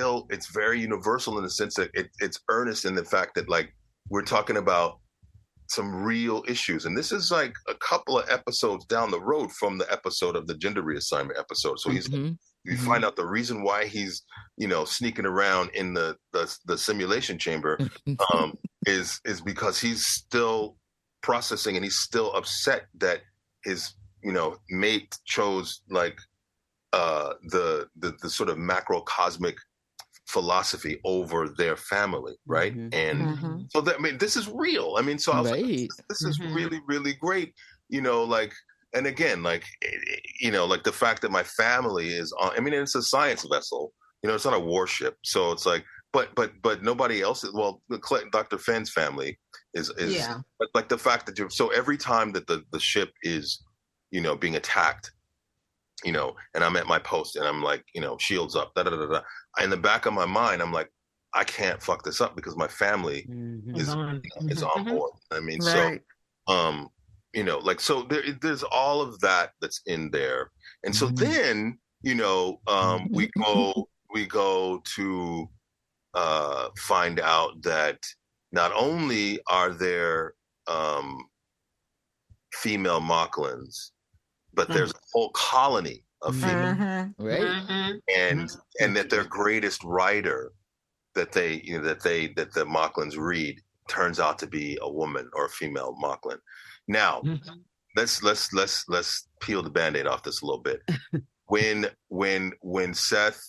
very universal in the sense that it's earnest in the fact that, like, we're talking about some real issues. And this is like a couple of episodes down the road from the episode of the gender reassignment episode. So you find out the reason why he's, sneaking around in the simulation chamber is because he's still processing, and he's still upset that his, mate chose, like, the sort of macrocosmic philosophy over their family, right? And so this is real. I mean, so I was like, this is really, really great, like, and again, like, like the fact that my family is on, I mean, it's a science vessel, it's not a warship. So it's like, but nobody else, well, Dr. Fenn's family is but like the fact that so every time that the ship is, being attacked, you know, and I'm at my post and I'm like, you know, shields up, da da da da. In the back of my mind, I'm like, I can't fuck this up because my family is on board. I mean, right. So, you know, like, so there's all of that that's in there. And so then, you know, we go to find out that not only are there female Mocklins, but there's a whole colony of female, right? And that their greatest writer that the Mocklins read turns out to be a woman or a female Mocklin. Now, let's peel the Band-Aid off this a little bit. When Seth,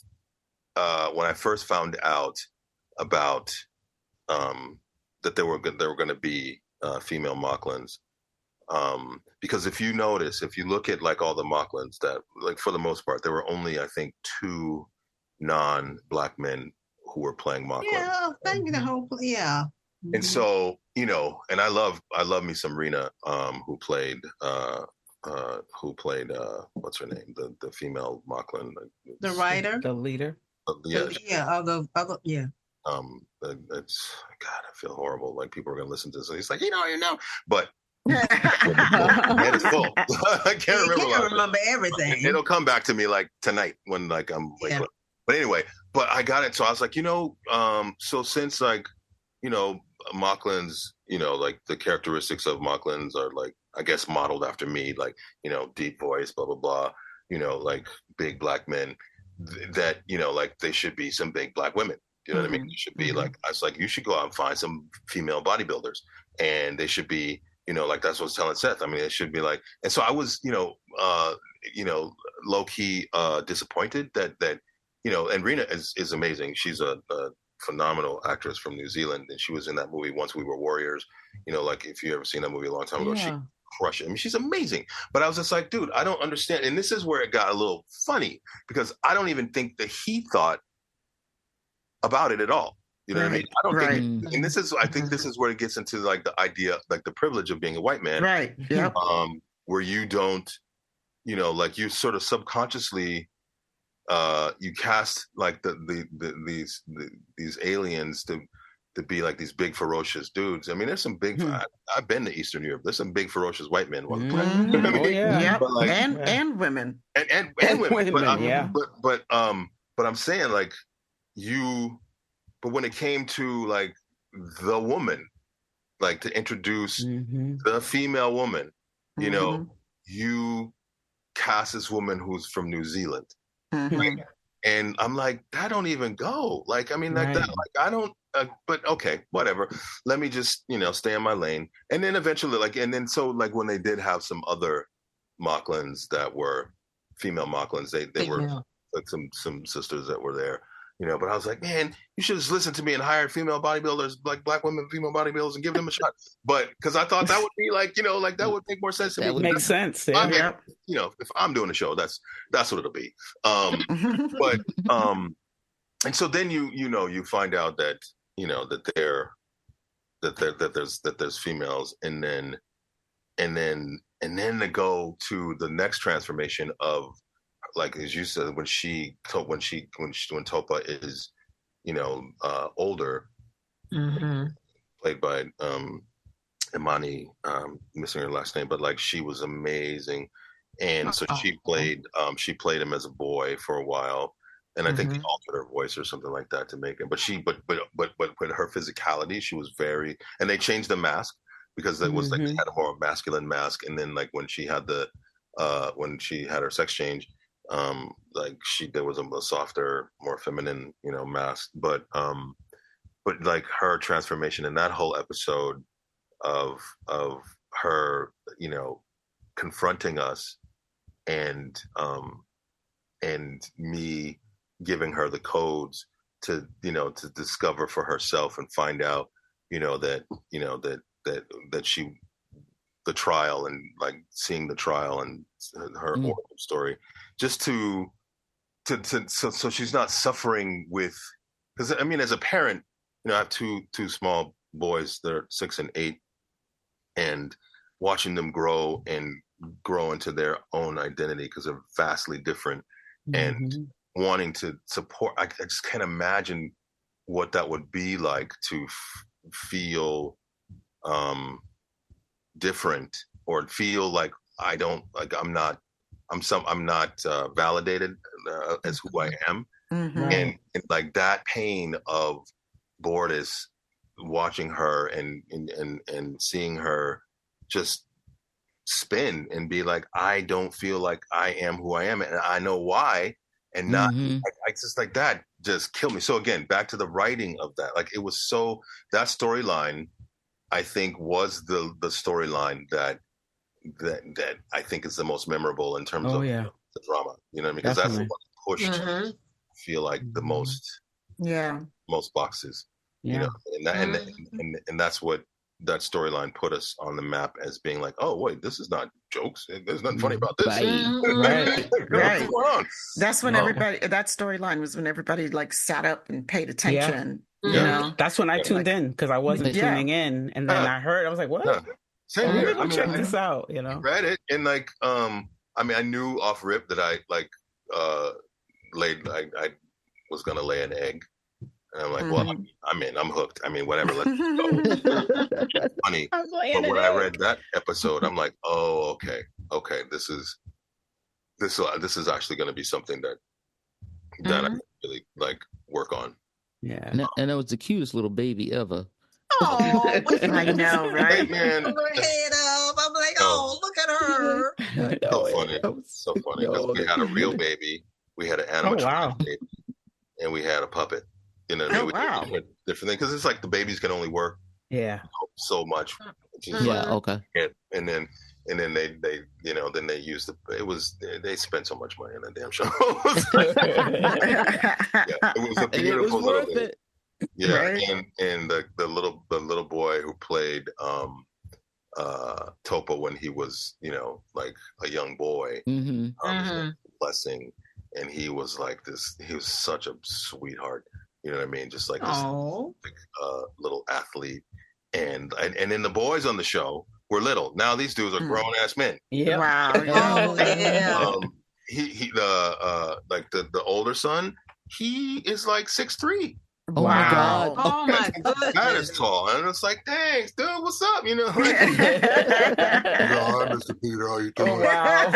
when I first found out about that there were going to be female Mocklins, because if you look at like all the Mocklins, that like for the most part there were only, I think, 2 non-Black men who were playing Mocklin. Yeah, thank you. The whole And so, you know, and I love me some Rena, who played what's her name, the female Mocklin, the writer, the leader. Yeah. It's, God, I feel horrible. Like people are going to listen to this. He's like, you know, but head is full. I can't remember everything. It'll come back to me like tonight when like I'm like, yeah. But anyway, but I got it. So I was like, you know, so since like, you know, Mocklins, you know, like the characteristics of Mocklins are like, I guess modeled after me, like, you know, deep voice, blah, blah, blah, you know, like big Black men, that, you know, like they should be some big Black women. You know what I mean? It should be like, I was like, you should go out and find some female bodybuilders, and they should be, you know, like that's what I was telling Seth. I mean, it should be like, and so I was, you know, low key disappointed that, you know, and Rena is amazing. She's a phenomenal actress from New Zealand, and she was in that movie Once We Were Warriors. You know, like if you ever seen that movie a long time ago, she crushed it. I mean, she's amazing. But I was just like, dude, I don't understand. And this is where it got a little funny, because I don't even think that he thought about it at all. You know what I mean? I don't think, and I think this is where it gets into like the idea, like the privilege of being a white man, right? Yeah. Where you don't, you know, like you sort of subconsciously, you cast like these aliens to be like these big ferocious dudes. I mean, there's some big. I've been to Eastern Europe. There's some big ferocious white men. You know I mean? Oh yeah, but like, and women and women. But I'm saying like you. But when it came to like the woman, like to introduce the female woman, you know, you cast this woman who's from New Zealand. Right? And I'm like, that don't even go. Like, I mean, like that, like, I don't, but okay, whatever. Let me just, you know, stay in my lane. And then eventually, like, and then so like when they did have some other Mocklins that were female Mocklins, they were like some sisters that were there. You know, but I was like, man, you should have listened to me and hired female bodybuilders, like Black women, female bodybuilders, and give them a shot. But because I thought that would be like, you know, like that would make more sense to me. That would make sense. Yeah. You know, if I'm doing a show, that's what it'll be. But and so then you find out that, you know, that there's females, and then to go to the next transformation of, like as you said, when Topa is, you know, older, played by Imani, missing her last name, but like she was amazing, and so she played him as a boy for a while, and I think they altered her voice or something like that to make it. But with her physicality, she was very, and they changed the mask because it was like they had a more masculine mask, and then like when she had her sex change. Like there was a softer, more feminine, you know, mask, but like her transformation in that whole episode of her, you know, confronting us, and me giving her the codes to, you know, to discover for herself and find out, you know, that she, the trial, and like seeing the trial and her origin story, just so she's not suffering with, because I mean, as a parent, you know, I have two small boys that are 6 and 8, and watching them grow and grow into their own identity because they're vastly different, and wanting to support. I just can't imagine what that would be like to feel different, or feel like I'm not validated as who I am, and like that pain of Bortis, watching her and seeing her just spin and be like, I don't feel like I am who I am, and I know why, and not I just like that just killed me. So again, back to the writing of that, like it was so, that storyline I think was the storyline that I think is the most memorable in terms of the drama, you know what I mean? Because that's the one that pushed I feel like the most boxes, you know, and that's what that storyline put us on the map as being like, oh wait, this is not jokes, there's nothing funny about this. Right. That's when everybody, that storyline was when everybody like sat up and paid attention. You know, that's when I tuned in, because I wasn't tuning in, and then I heard, I was like, what? Same here. Let me check this out, you know. Read it, and like I mean, I knew off rip that I like I was gonna lay an egg. And I'm like, well, I'm hooked. I mean, whatever, let's go. Funny. But when I read that episode, I'm like, oh, okay, this is actually going to be something that I really like work on. Yeah, and that was the cutest little baby ever. Oh, I know, right? Man, her head up. I'm like, oh, look at her. So funny, so funny. Because we had a real baby, we had an animatronic baby, and we had a puppet. You know, we had different things, because it's like the babies can only work so much. And then they you know, then they used they spent so much money on that damn show. It was a beautiful little bit. Yeah, right? and the little boy who played Topa when he was, you know, like a young boy, blessing, and he was like this. He was such a sweetheart. You know what I mean? Just like this little athlete, and then the boys on the show were little. Now these dudes are grown ass men. Yeah. Wow. He like the older son, he is like 6'3". Oh my God! Oh my goodness! That is tall, and it's like, thanks, dude. What's up? You know. Hi, Mr. Peter. How you doing? Oh, wow.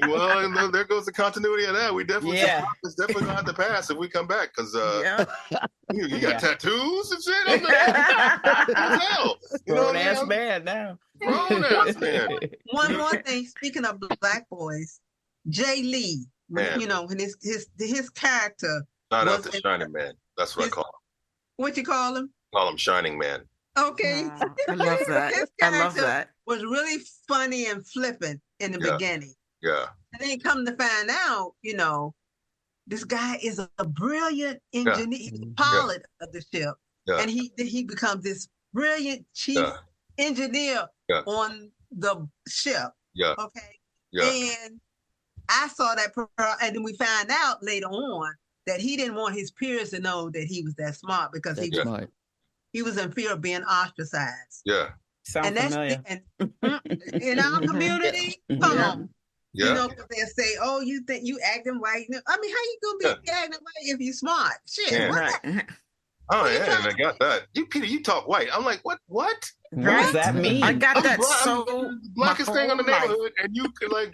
Well, there goes the continuity of that. We definitely, it's definitely gonna have to pass if we come back, because you got tattoos and shit. I'm like, hell, grown ass man now. Grown ass man. One more thing. Speaking of black boys, Jay Lee. Man. You know, and his character. Shout out to Shining Man. That's what I call him. What you call him? Call him Shining Man. Okay. I love that. His character was really funny and flippant in the beginning. Yeah. And then come to find out, you know, this guy is a brilliant engineer. He's the pilot of the ship. Yeah. And he becomes this brilliant chief engineer on the ship. Yeah. Okay. Yeah. And I saw that, and then we find out later on that he didn't want his peers to know that he was that smart, because he was in fear of being ostracized. Yeah. Sounds familiar. And in our community, come on. You know, they'll say, oh, you think you acting white. I mean, how you going to be acting white if you smart? Shit. What? Oh, yeah, and I got that. Peter, you talk white. I'm like, what? What does that mean? I got that so blackest thing on the neighborhood, and you could like,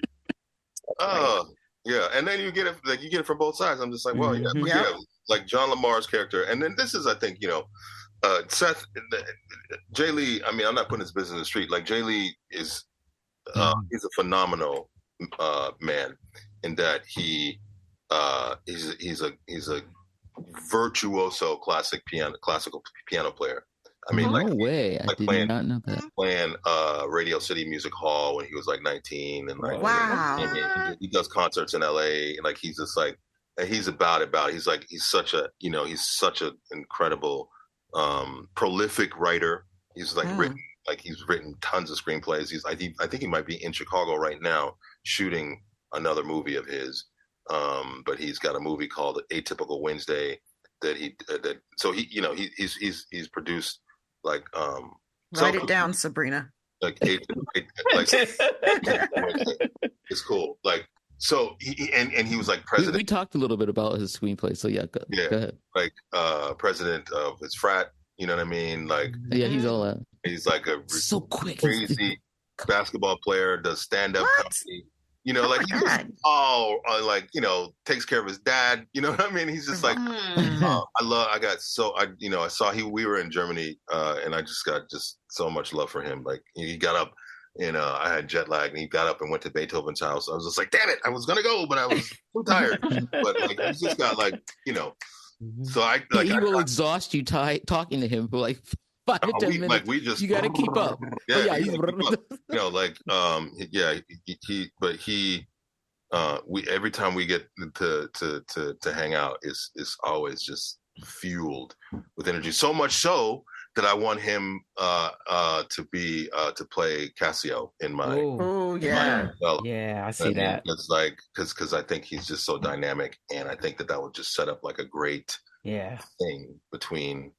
yeah, and then you get it from both sides. I'm just like, well, like John Lamar's character, and then this is, I think, you know, Seth, Jay Lee. I mean, I'm not putting his business in the street. Like Jay Lee is, he's a phenomenal man in that he's a virtuoso classical piano player. I mean, no way. I did not know that. Playing Radio City Music Hall when he was like 19, and like, wow, he does concerts in LA, and like he's just like, and he's about it. He's like, he's such an incredible, prolific writer. He's like he's written tons of screenplays. I think he might be in Chicago right now shooting another movie of his. But he's got a movie called Atypical Wednesday so he's produced like write it down, Sabrina. like it's cool. Like so, he was like president. We talked a little bit about his screenplay, so go ahead. Like president of his frat. You know what I mean? Like he's all that. He's like a so quick, crazy basketball player. Does stand up comedy. You know, like he's just like, you know, takes care of his dad. You know what I mean? He's just like, I saw we were in Germany, and I just got so much love for him. Like he got up, and I had jet lag, and he got up and went to Beethoven's house. I was just like, damn it, I was gonna go, but I was too tired. But like, he's just got like, you know, so he will exhaust you talking to him for like 5 to 10 minutes. Like you got to keep up. You know, like we every time we get to hang out is always just fueled with energy. So much so that I want him to play Cassio in my I see that. It's like because I think he's just so dynamic, and I think that would just set up like a great thing between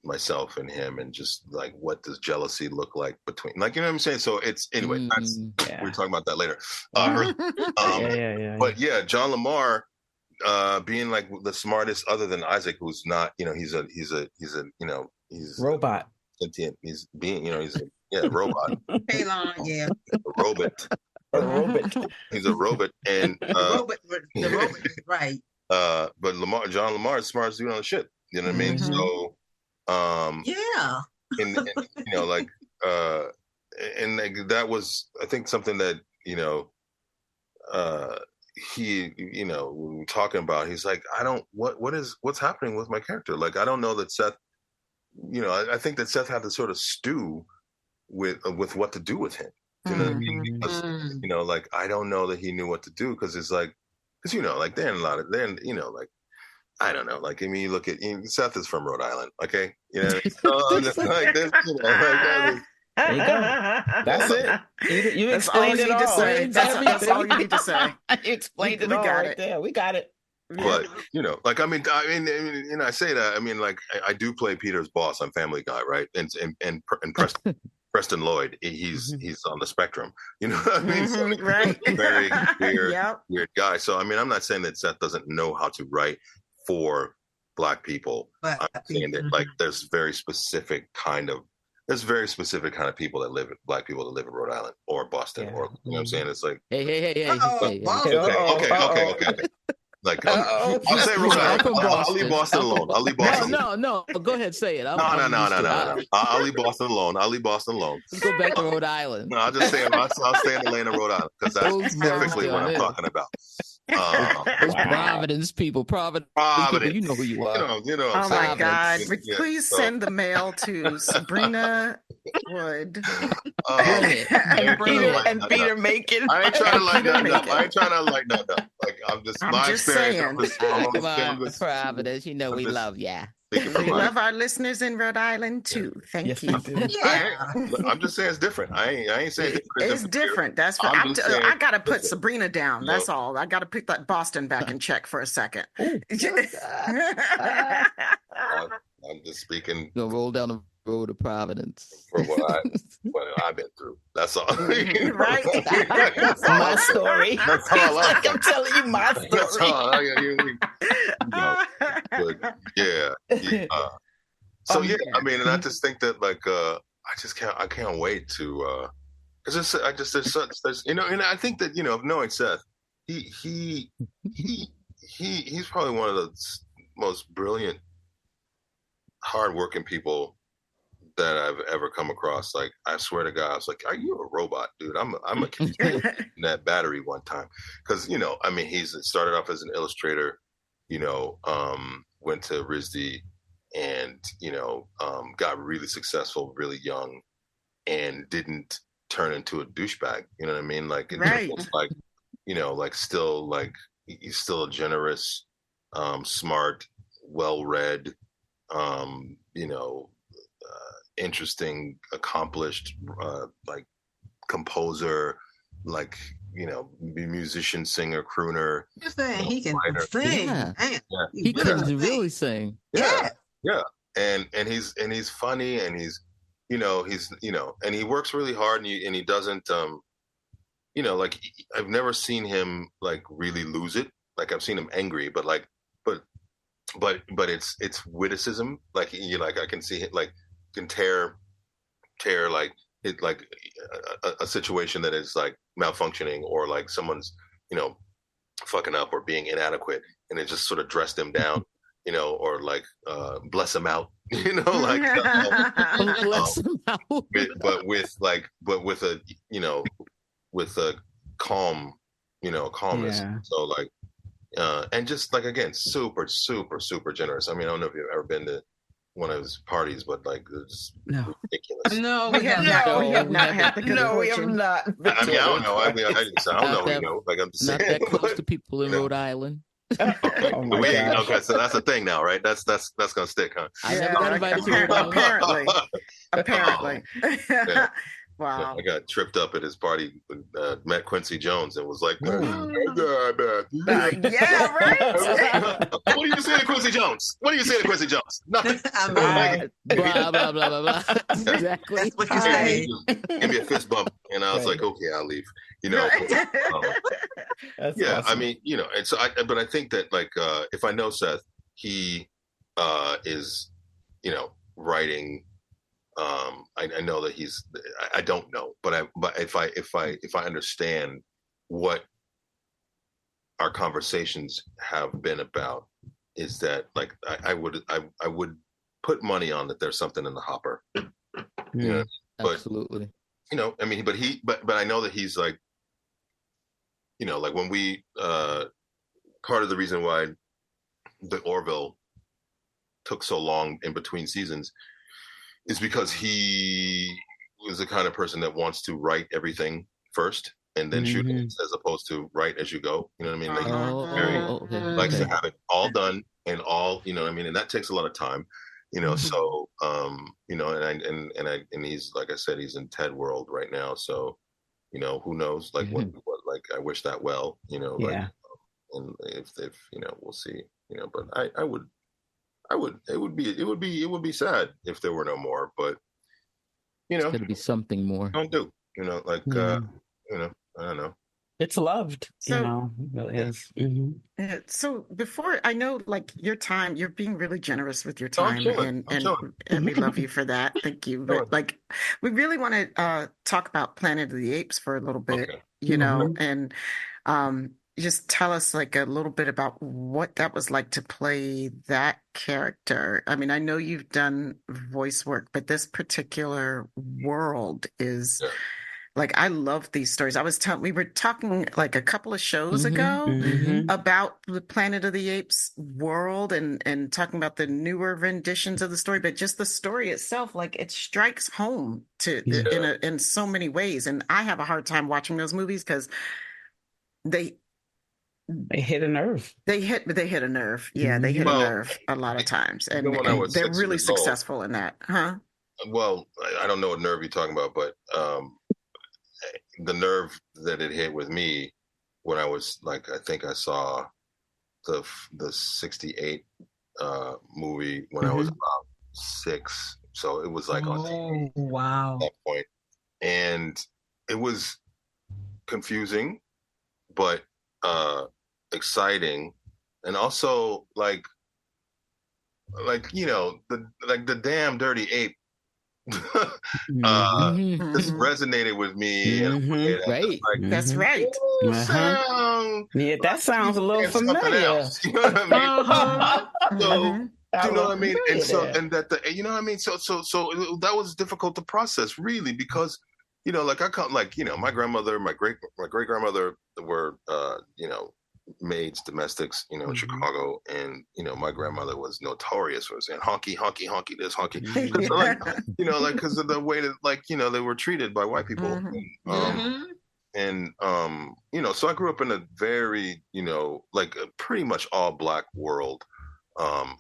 myself and him, and just like what does jealousy look like between, like, you know what I'm saying? So it's anyway. We're talking about that later. But yeah, John Lamar being like the smartest, other than Isaac, who's not, you know, he's a you know, he's robot. Sentient. He's being, you know, he's a robot. Palon, a robot. A robot. He's a robot, and the robot is right. But John Lamar is the smartest dude on the ship. You know what I mean? So, and you know, like, and like, that was, I think, something that, you know, he, you know, we were talking about. He's like, what's happening with my character? Like, I don't know that Seth, you know, I think that Seth had to sort of stew with what to do with him. You know what I mean? Because, you know, like, I don't know that he knew what to do, because it's like, because, you know, like, you know, like, I don't know. Like, I mean, you look at, Seth is from Rhode Island, okay? You know, so, like this, you know, like, there you go. That's it. You explained it all. That's all you need to say. You explained it all right there. We got it. But, you know, like, I mean, you know, I say that, I mean, like, I do play Peter's boss on Family Guy, right? And Preston Lloyd, he's on the spectrum. You know what I mean? So, right. Very weird guy. So, I mean, I'm not saying that Seth doesn't know how to write for Black people. I'm saying that, like, there's very specific kind of people that live, Black people that live in Rhode Island or Boston, or, you know what I'm saying? It's like, hey. Okay. Like, I'll say Rhode Island. I'll leave Boston alone. No. Go ahead, say it. No. I'll leave Boston alone. Let's go back to Rhode Island. No, I'll just say I'll stay in the lane of Rhode Island, because that's specifically what I'm talking about. Those Providence people, people, you know who you are. You know. Oh my God! Please send the mail to Sabrina Wood and Peter Macon. I ain't trying to light that up. Like, I'm just saying. Come on, Providence. You know we love ya. We love our listeners in Rhode Island too. Thank you. I'm just saying it's different. I ain't saying it's different. That's for, I gotta put Sabrina down. That's all. I gotta put that Boston back in check for a second. I'm just speaking. Gonna roll down the road of Providence for what I've been through. That's all. Right. That's my story. That's all. I'm telling you my story. That's all. But yeah. So yeah, I mean, and I just think that, like, I can't wait to, because there's you know, and I think that, you know, knowing Seth, he's probably one of the most brilliant, hardworking people that I've ever come across. Like, I swear to God, I was like, "Are you a robot, dude?" I'm a kid in that battery one time, because, you know, I mean, he's started off as an illustrator, you know, went to RISD, and, you know, got really successful really young, and didn't turn into a douchebag. You know what I mean? Like, like, you know, like, still, like, he's still a generous, smart, well-read, you know, interesting, accomplished, like, composer, like, you know, musician, singer, crooner. You're saying he can sing. Yeah. He can really sing. Yeah. And he's funny, and he's he's, and he works really hard, and he doesn't, like, I've never seen him like really lose it. Like, I've seen him angry, but like, but it's witticism. Like, I can see it, like, can tear like it, like a situation that is like malfunctioning, or like someone's, fucking up or being inadequate, and it just sort of dress them down, or like bless them out, like bless them out. but with a, with a calmness. Yeah. So like, and just like, again, super, super, super generous. I mean, I don't know if you've ever been to one of his parties, but like, it's ridiculous. No, we have not. We have not had the good No, we have fortune. not. I mean, I don't know. I don't know. Like, I'm just not saying, that close to people in Rhode Island. Okay. Oh my gosh. Okay, so that's a thing now, right? That's gonna stick, huh? I never got invited to Rhode Island. Apparently. Yeah. Wow. I got tripped up at his party, met Quincy Jones, and was like, yeah, right? What do you say to Quincy Jones? What do you say to Quincy Jones? Nothing. Blah, blah, blah, blah, blah. Exactly. That's what you say. Give me a fist bump, and I was like, okay, I'll leave. Yeah, awesome. I mean, and so but I think that, like, if I know Seth, he is, writing. I know that he's. I don't know, but if I understand what our conversations have been about, is that, like, I would put money on that there's something in the hopper. Yeah, but, absolutely. I mean, but I know that he's like, like, when we part of the reason why the Orville took so long in between seasons is because he was the kind of person that wants to write everything first and then shoot it, as opposed to write as you go. You know what I mean? Like, likes to have it all done and all, you know what I mean? And that takes a lot of time, so, and he's, like I said, he's in TED world right now. So, who knows, like, what, like, I wish that well, like, and if we'll see, but it would be sad if there were no more, but it's going to be something more. Don't do, like, I don't know. It's loved, so, it really is. So before, I know, like, your time, you're being really generous with your time, and we love you for that. Thank you. But like, we really want to talk about Planet of the Apes for a little bit, and just tell us, like, a little bit about what that was like to play that character. I mean, I know you've done voice work, but this particular world is like, I love these stories. We were talking like a couple of shows ago about the Planet of the Apes world, and talking about the newer renditions of the story, but just the story itself, like, it strikes home in so many ways. And I have a hard time watching those movies because they hit a nerve. They hit a nerve. Yeah, they hit a nerve a lot of times, and they're really successful in that, huh? Well, I don't know what nerve you're talking about, but the nerve that it hit with me when I was, like, I think I saw the 68 movie when I was about 6, so it was like on TV at that point, and it was confusing, but exciting, and also like the damn dirty ape just resonated with me. Right. That's right. Yeah, that sounds a little familiar. You know what I mean? So, you know what I mean? And so, and that you know what I mean? So that was difficult to process, really, because, like, I come, like, my grandmother, my great grandmother were, maids, domestics, in Chicago, and my grandmother was notorious for saying honky, honky, honky, this honky, because because of the way that, like, they were treated by white people, and so I grew up in a very, like, a pretty much all Black world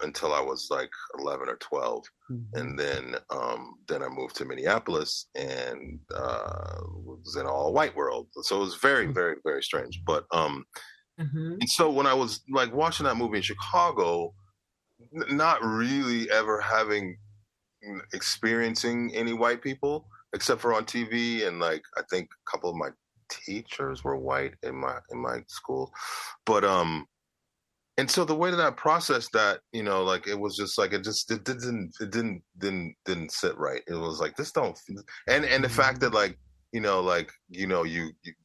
until I was like 11 or 12, and then I moved to Minneapolis and was in an all white world, so it was very, very, very strange, but and so when I was, like, watching that movie in Chicago, not really ever having experiencing any white people except for on TV, and like I think a couple of my teachers were white in my school, but and so the way that I processed that, like it was just like it didn't sit right. It was like this don't, and the fact that like you the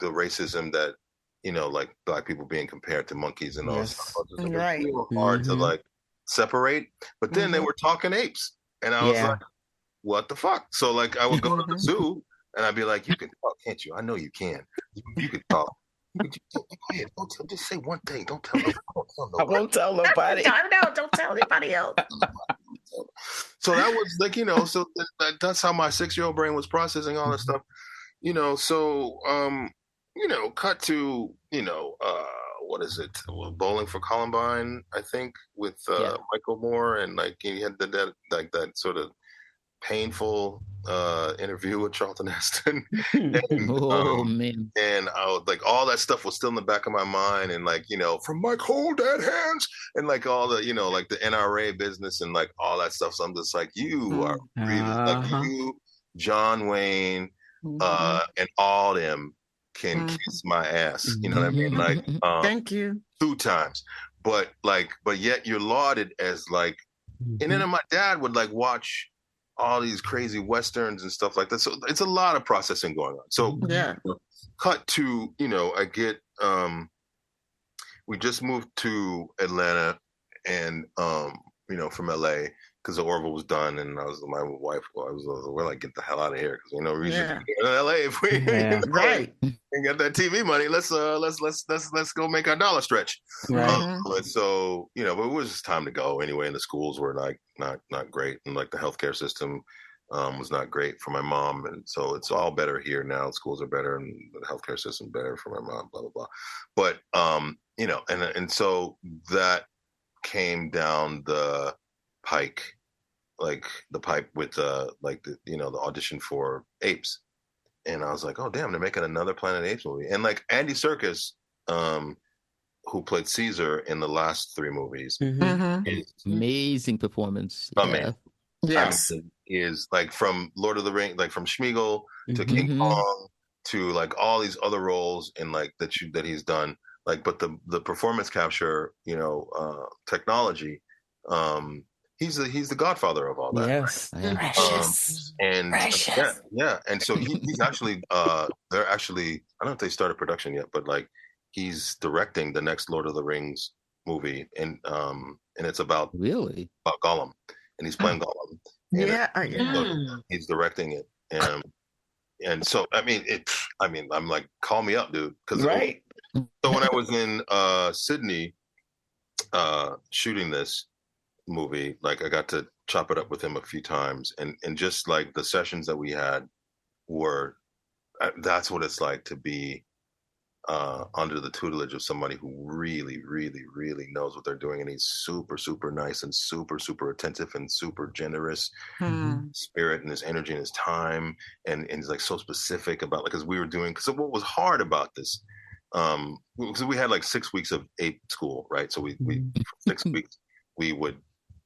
racism that like black people being compared to monkeys and all that stuff. Like, right. It's real hard to like separate. But then they were talking apes, and I was like, what the fuck? So like I would go to the zoo, and I'd be like, you can talk, can't you? I know you can. You can talk. Go ahead. Just say one thing. Don't tell nobody. I won't tell nobody. Don't tell anybody else. So that was like, so that's how my 6-year-old brain was processing all that stuff. So cut to, what is it? Bowling for Columbine, I think, with Michael Moore, and like he had that sort of painful interview with Charlton Heston. And, man. And I was like, all that stuff was still in the back of my mind, and like, from my cold dead hands, and like all the, like the NRA business and like all that stuff. So I'm just like, you are really like you, John Wayne, and all them can kiss my ass. You know what I mean? Like, thank you 2 times, but yet you're lauded as like, and then my dad would like watch all these crazy Westerns and stuff like that. So it's a lot of processing going on. So cut to, I get, we just moved to Atlanta and, from LA because the Orville was done. And I was, my wife, we're like, get the hell out of here. Cause we should be in LA if we right. and get that TV money. Let's go make our dollar stretch. Right. So, but it was just time to go anyway. And the schools were like, not great. And like the healthcare system was not great for my mom. And so it's all better here now. Schools are better and the healthcare system better for my mom, blah, blah, blah. But, and so that came down the pike, like the pipe with the audition for Apes. And I was like, oh damn, they're making another Planet Apes movie. And like Andy Serkis, who played Caesar in the last 3 movies, amazing performance. Amazing. Yes, is like from Lord of the Rings, like from Schmeagol to King Kong to like all these other roles in like that he's done. Like, but the performance capture, technology, he's the godfather of all that. Yes, right? Precious. And Precious. Yeah. And so he's actually, they're actually, I don't know if they started production yet, but like he's directing the next Lord of the Rings movie, and it's about Gollum, and he's playing Gollum. He's directing it, and so I mean, I'm like, call me up, dude, because right. So when I was in Sydney shooting this movie, like I got to chop it up with him a few times, and just like the sessions that we had were, that's what it's like to be under the tutelage of somebody who really, really, really knows what they're doing, and he's super, super nice and super, super attentive and super generous spirit and his energy and his time, and he's like so specific about like, because we were doing, because what was hard about this, because we had like 6 weeks of ape school, right? So we for 6 weeks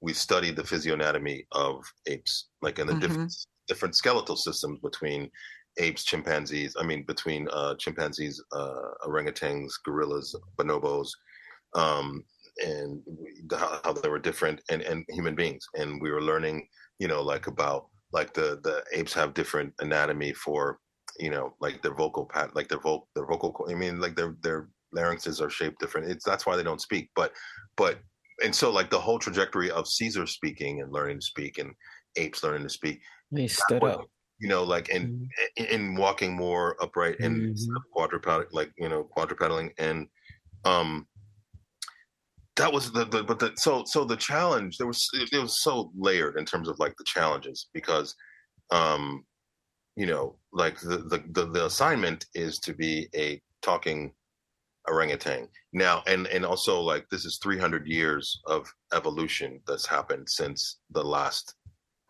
we studied the physiognomy of apes, like in the different skeletal systems between apes, chimpanzees, orangutans, gorillas, bonobos, and how they were different, and human beings. And we were learning, like about like the apes have different anatomy for, like their vocal pat, like their vocal, like their larynxes are shaped different. That's why they don't speak. But and so like the whole trajectory of Caesar speaking and learning to speak, and apes learning to speak, they stood up. Like in walking more upright and quadrupeding, and that was so the challenge. It was so layered in terms of like the challenges, because like the assignment is to be a talking orangutan now, and also like this is 300 years of evolution that's happened since the last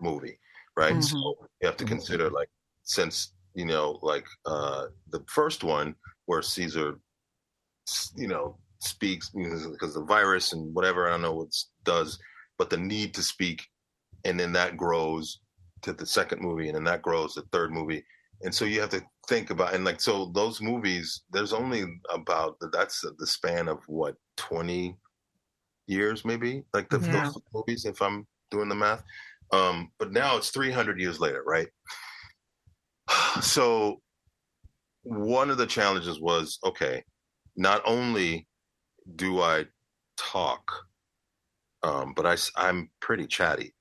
movie, right? So you have to consider like, since like the first one where Caesar speaks, because the virus and whatever, I don't know what it does, but the need to speak, and then that grows, to the second movie, and then that grows the third movie. And so you have to think about, and like, so those movies, there's only about, that's the span of what, 20 years maybe, like those movies, if I'm doing the math. But now it's 300 years later, right? So one of the challenges was, okay, not only do I talk, but I'm pretty chatty.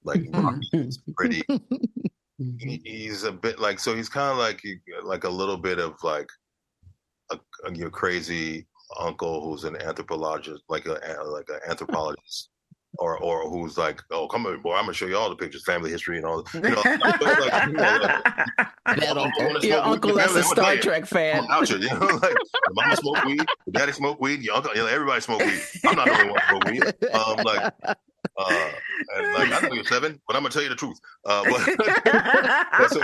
Like Rocky's pretty. He's a bit like, so he's kind of like a little bit of like a crazy uncle who's an anthropologist, like an anthropologist, or who's like, oh, come on, boy, I'm gonna show you all the pictures, family history, and all. Your uncle that's a Star Trek fan. Out you know, like mama smoke weed, daddy smoke weed, your uncle, everybody smoke weed. I'm not the only one smoke weed. And like I know you're 7, but I'm gonna tell you the truth. But so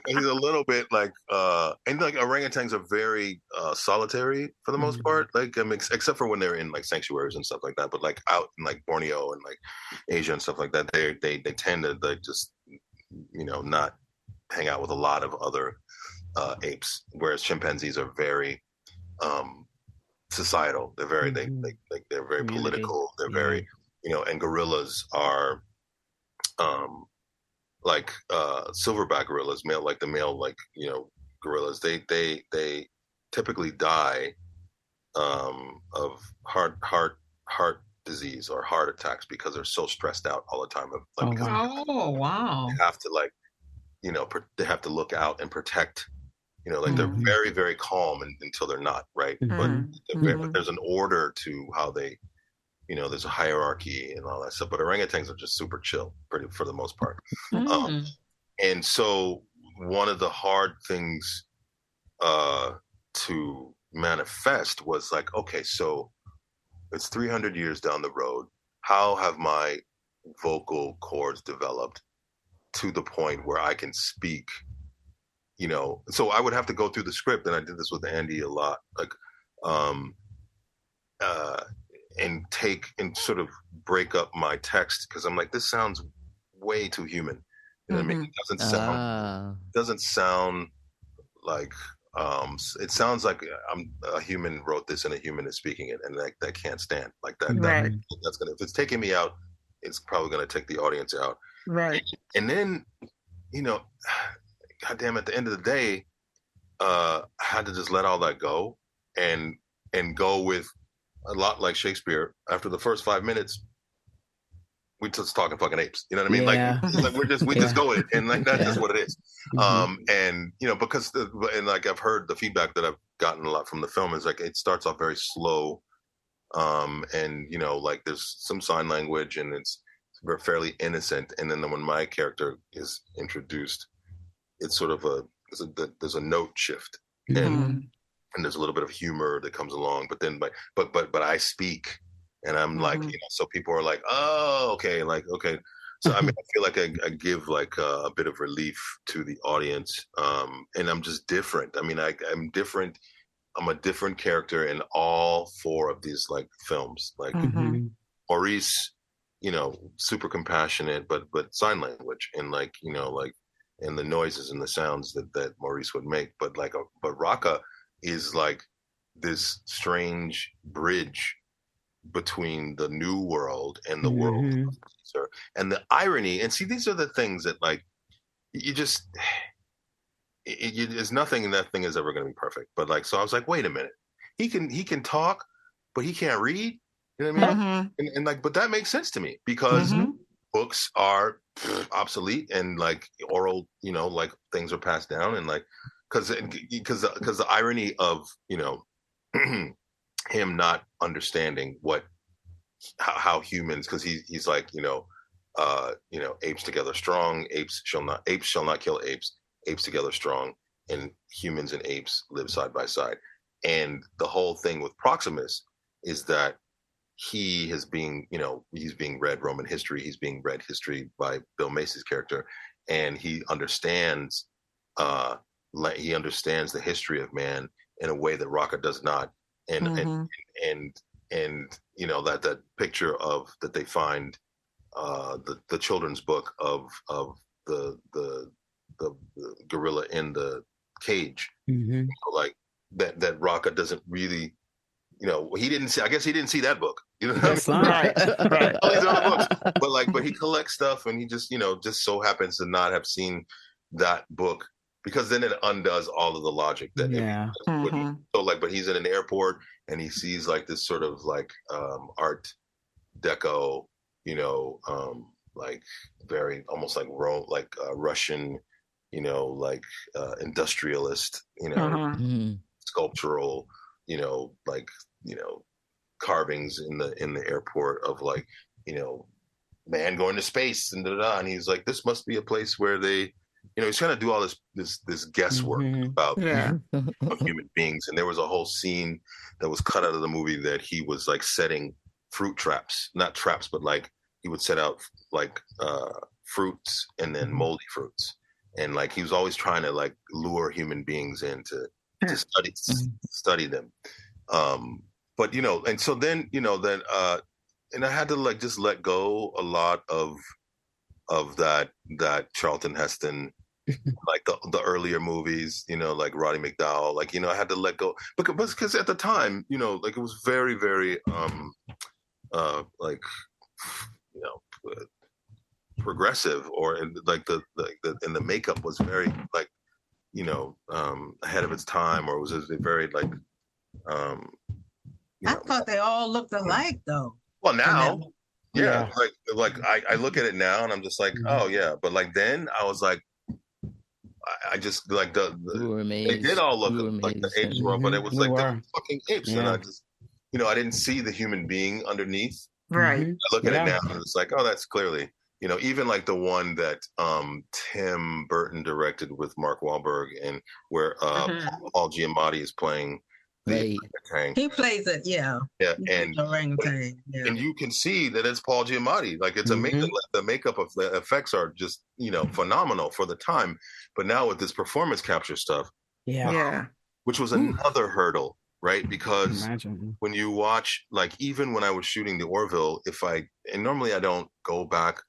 he's a little bit like, and like orangutans are very solitary for the most part. Like except for when they're in like sanctuaries and stuff like that. But like out in like Borneo and like Asia and stuff like that, they tend to like just not hang out with a lot of other apes. Whereas chimpanzees are very societal. They're very they're very political. They're very and gorillas are like silverback gorillas, male gorillas. They typically die of heart disease or heart attacks because they're so stressed out all the time. Wow! They have to they have to look out and protect. They're very, very calm until they're not, right? But there's an order to how they. There's a hierarchy and all that stuff, but orangutans are just super chill, for the most part. And so one of the hard things to manifest was like, okay, so it's 300 years down the road. How have my vocal cords developed to the point where I can speak? So I would have to go through the script, and I did this with Andy a lot, like, and take and sort of break up my text, because I'm like, this sounds way too human. You know what I mean? It doesn't sound like it sounds like a human wrote this and a human is speaking it, and that can't stand like that. Right. That's gonna, if it's taking me out, it's probably gonna take the audience out. Right. And then, goddamn, at the end of the day, I had to just let all that go and go with. A lot like Shakespeare, after the first 5 minutes, we just talking fucking apes. You know what I mean? Yeah. Like we just go it, and like that's just what it is. And because like I've heard the feedback that I've gotten a lot from the film is like it starts off very slow, and like there's some sign language and it's fairly innocent, and then when my character is introduced, it's sort of there's a note shift. And there's a little bit of humor that comes along, but then, but I speak, and I'm like, so people are like, oh, okay, like, okay. So I mean, I feel like I give like a bit of relief to the audience, and I'm just different. I mean, I'm different. I'm a different character in all 4 of these like films. Like Maurice, super compassionate, but sign language, and like and the noises and the sounds that Maurice would make, but Raka is like this strange bridge between the new world and the world of Caesar. And the irony, and see, these are the things that like you just there's nothing in that thing is ever going to be perfect. But like, so I was like, wait a minute, he can talk, but he can't read. You know what I mean? And like, but that makes sense to me because books are obsolete and like oral, like things are passed down, and like because the irony of him not understanding how humans, because he's like apes together strong, apes shall not kill apes together strong, and humans and apes live side by side. And the whole thing with Proximus is that he's being read Roman history. He's being read history by Bill Macy's character, and he understands the history of man in a way that Raka does not. And that picture of that they find the children's book of the gorilla in the cage. Like that Rocca doesn't really, he didn't see. I guess he didn't see that book. You know what I mean? Right. All these other books, but he collects stuff, and he just just so happens to not have seen that book, because then it undoes all of the logic that but he's in an airport and he sees like this sort of like art deco, like very almost like Rome, like Russian, like industrialist, sculptural, like carvings in the airport of like man going to space and and he's like, this must be a place where they, he's trying to do all this guesswork about human beings. And there was a whole scene that was cut out of the movie that he was like setting fruit traps, not traps, but like he would set out like fruits and then moldy fruits, and like he was always trying to like lure human beings in to study them. But and so then then and I had to like just let go a lot of that Charlton Heston, like the earlier movies, like Roddy McDowall, like I had to let go because at the time, like it was very, very like progressive, or like the makeup was very like ahead of its time, or was very like I thought they all looked alike though. Well, now, like I look at it now and I'm just like, oh yeah, but like then I was like, I just like they did all look like the apes were, but it was like the fucking apes, and I just I didn't see the human being underneath. Right. I look at it now and it's like, oh, that's clearly even like the one that Tim Burton directed with Mark Wahlberg, and where Paul Giamatti is playing. Right. He plays it, and orangutan, and you can see that it's Paul Giamatti. Like it's amazing. Like, the makeup of the effects are just phenomenal for the time. But now with this performance capture stuff, which was another hurdle, right? Because when you watch, like even when I was shooting the Orville, and normally I don't go back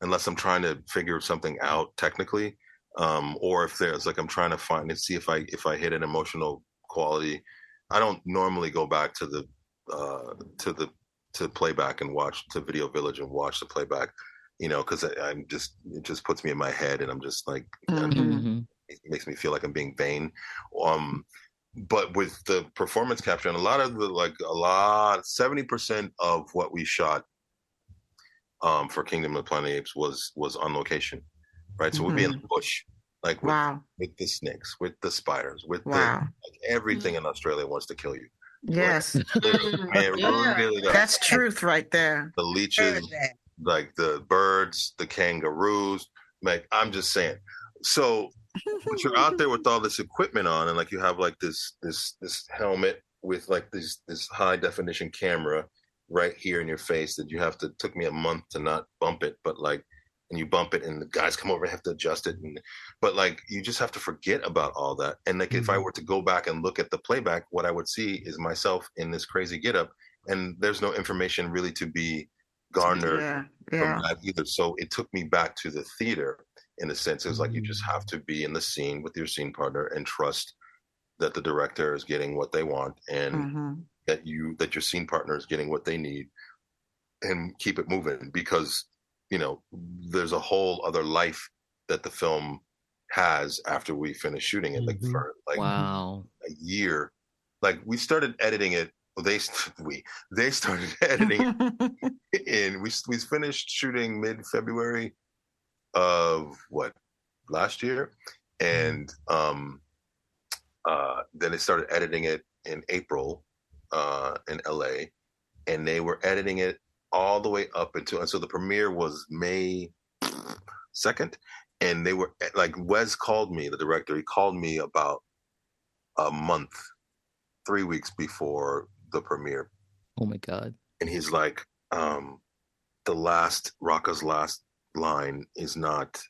unless I'm trying to figure something out technically, or if there's like I'm trying to find and see if I hit an emotional quality. I don't normally go back to playback and watch to Video Village and watch the playback, because it just puts me in my head, and I'm just like, it makes me feel like I'm being vain. But with the performance capture, and 70% of what we shot for Kingdom of the Planet of the Apes was on location, right? So we'd be in the bush. Like with the snakes, with the spiders, with everything in Australia wants to kill you. Yes. Really that's truth right there. The leeches, like the birds, the kangaroos. Like I'm just saying. So but you're out there with all this equipment on, and like you have like this helmet with like this high definition camera right here in your face that you have to. It took me a month to not bump it, but like. And you bump it and the guys come over and have to adjust it. But like, you just have to forget about all that. And like, if I were to go back and look at the playback, what I would see is myself in this crazy getup, and there's no information really to be garnered from that either. So it took me back to the theater in a sense. It was like, you just have to be in the scene with your scene partner and trust that the director is getting what they want, and that your scene partner is getting what they need, and keep it moving, because there's a whole other life that the film has after we finish shooting it, like for like a year. Like we started editing it. They started editing it we finished shooting mid-February of last year, and then they started editing it in April in LA, and they were editing it all the way up until, and so the premiere was May 2nd, and they were like, Wes called me, the director, he called me about a month, 3 weeks before the premiere. Oh my God. And he's like, Rocca's last line is not,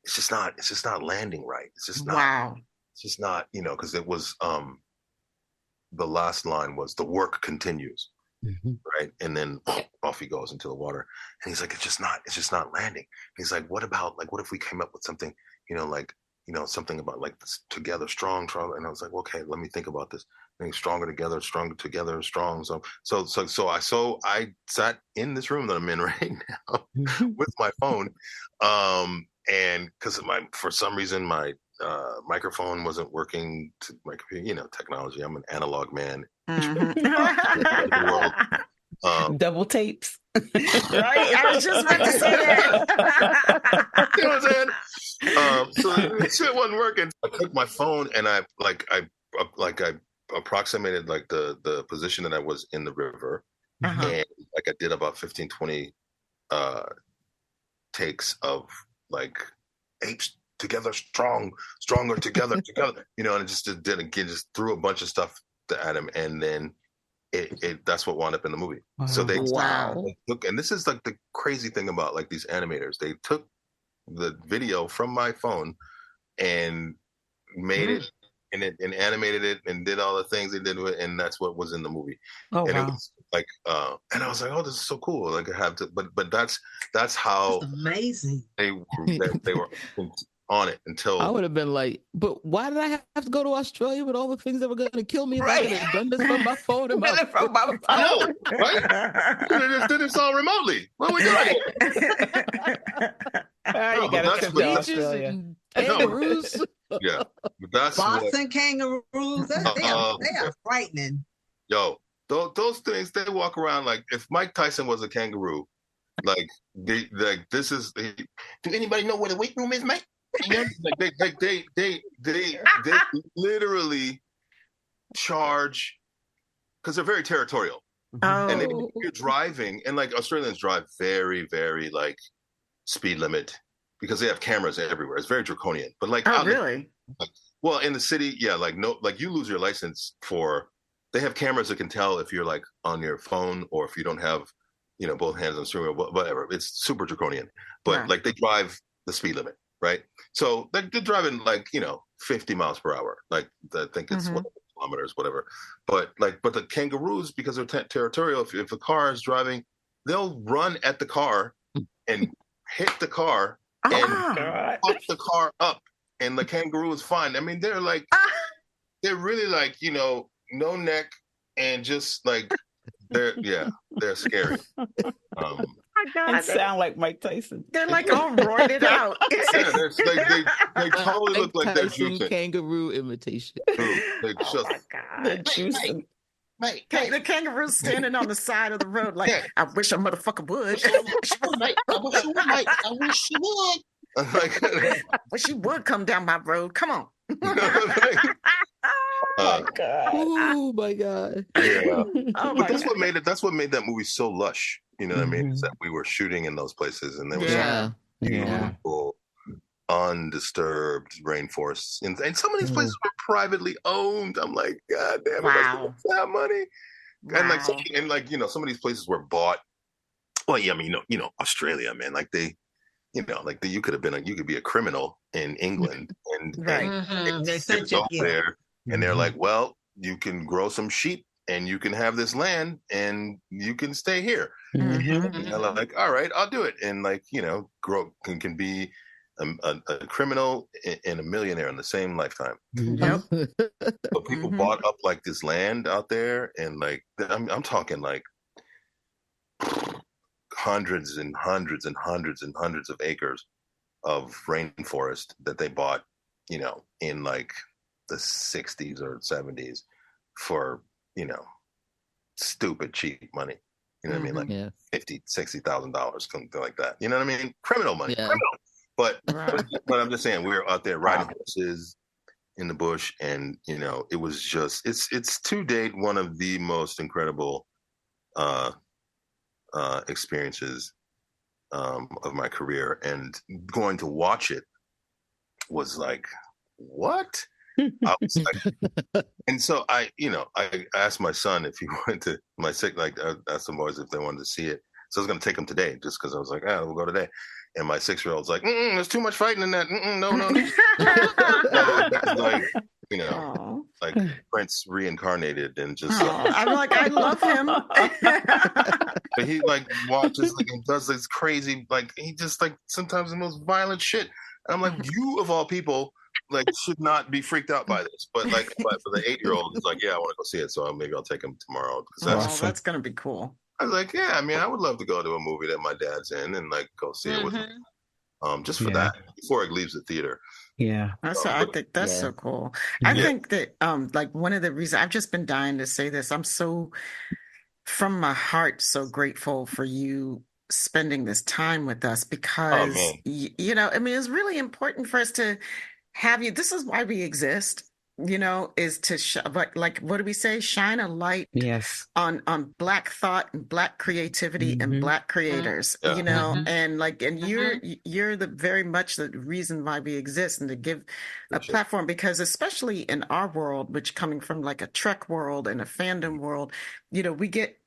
it's just not landing right. It's just not, it's just not, because it was, the last line was, the work continues. right? And then off he goes into the water, and he's like, it's just not landing. And he's like, what if we came up with something, something about like this together, strong. And I was like, okay, let me think about this. Stronger together, strong. So I sat in this room that I'm in right now with my phone, and because for some reason my microphone wasn't working to my computer, technology. I'm an analog man. Double tapes. Right? I was just about to say that. You know what I'm saying? So shit wasn't working. I took my phone and I approximated like the position that I was in the river, and like I did about 15, 20 takes of like apes together, stronger together, and it just did again, just threw a bunch of stuff at him, and then that's what wound up in the movie. Wow. So they took, and this is like the crazy thing about like these animators. They took the video from my phone and made it and animated it and did all the things they did with it, and that's what was in the movie. Oh, and wow. It was like and I was like, oh, this is so cool. Like I have to, but that's how That's amazing. they were on it until I would have been like, but why did I have to go to Australia with all the things that were going to kill me if I could have done this from my phone and my From my phone. I know, right? Could have just did this all remotely. What are we doing? You got to trip to Australia. Kangaroos. Yeah, but that's Boston kangaroos, they are frightening. Yo, those things, they walk around like if Mike Tyson was a kangaroo, like this is. Do anybody know where the weight room is, Mike? Like they literally charge because they're very territorial. Oh. And then you're driving, and like Australians drive very, very like speed limit because they have cameras everywhere. It's very draconian. But like, really? Well, in the city, yeah, like you lose your license they have cameras that can tell if you're like on your phone or if you don't have, both hands on the steering wheel, whatever. It's super draconian. But like they drive the speed limit, right? So they're driving like 50 miles per hour. Like I think it's kilometers, whatever. But the kangaroos, because they're territorial, if the car is driving, they'll run at the car and hit the car and fuck the car up, and the kangaroo is fine. I mean, they're like, they're really like, no neck and just like they're scary. And sound like Mike Tyson. They're like all roided out. They totally look like they're juicing. Kangaroo imitation. They're just They're juicing. Mate, the kangaroo's standing on the side of the road like, I wish a motherfucker would. I wish you would. I wish you would come down my road. Come on. Oh my god! Oh my god! Yeah, but that's what made that movie so lush. You know what I mean? Is that we were shooting in those places, and there was beautiful, undisturbed rainforests, and some of these places were privately owned. I'm like, God damn it! Wow. That money, and like some of these places were bought. Well, yeah, I mean, Australia, man, like they. You could be a criminal in England, and they sent you there, and they're like, well, you can grow some sheep, and you can have this land, and you can stay here. And they're like, all right, I'll do it, and grow can be a criminal and a millionaire in the same lifetime. Yep. So people bought up like this land out there, and like I'm talking like hundreds and hundreds and hundreds and hundreds of acres of rainforest that they bought, in like the 60s or 70s for, stupid cheap money. You know what I mean? Like $50,000-$60,000, something like that. You know what I mean? Criminal money. Yeah. Criminal. But I'm just saying, we were out there riding horses in the bush, and it was just it's to date one of the most incredible experiences of my career, and going to watch it was like, what? I was like, and so I asked my son if he wanted to. I asked the boys if they wanted to see it. So I was going to take them today, just because I was like, we'll go today. And my 6-year-old's like, there's too much fighting in that. No. you know, Aww. like Prince reincarnated and just. I'm like, I love him. But he like watches like and does this crazy like he just like sometimes the most violent shit. And I'm like, you of all people like should not be freaked out by this. But for the 8-year-old, he's like, yeah, I want to go see it, so maybe I'll take him tomorrow. That's gonna be cool. I was like, yeah, I mean, I would love to go to a movie that my dad's in and like go see it with him. Just for that before it leaves the theater. Yeah. I think that's so cool. I think that like one of the reasons I've just been dying to say this, I'm so from my heart so grateful for you spending this time with us because you know, I mean, it's really important for us to have you. This is why we exist. You know, is to like what do we say? Shine a light on Black thought and Black creativity and Black creators. You know, and like and you're the very much the reason why we exist and to give a platform because especially in our world, which coming from like a Trek world and a fandom world, you know, we get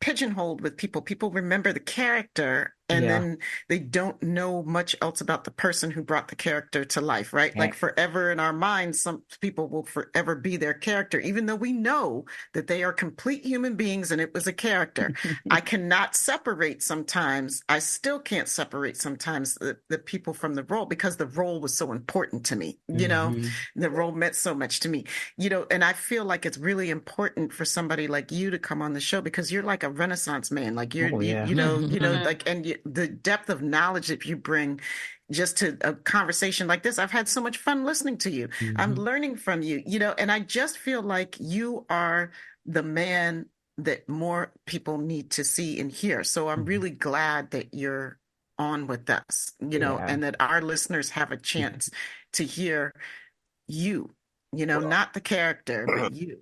pigeonholed with people. People remember the character and then they don't know much else about the person who brought the character to life, right? Like forever in our minds, some people will forever be their character, even though we know that they are complete human beings and it was a character. I cannot separate sometimes. I still can't separate sometimes the people from the role because the role was so important to me, you know, the role meant so much to me, you know, and I feel like it's really important for somebody like you to come on the show because you're like a Renaissance man, like you're, you know, like, and the depth of knowledge that you bring just to a conversation like this. I've had so much fun listening to you. I'm learning from you, you know, and I just feel like you are the man that more people need to see and hear. So I'm really glad that you're on with us, you know, and that our listeners have a chance to hear you, you know, not the character, but you.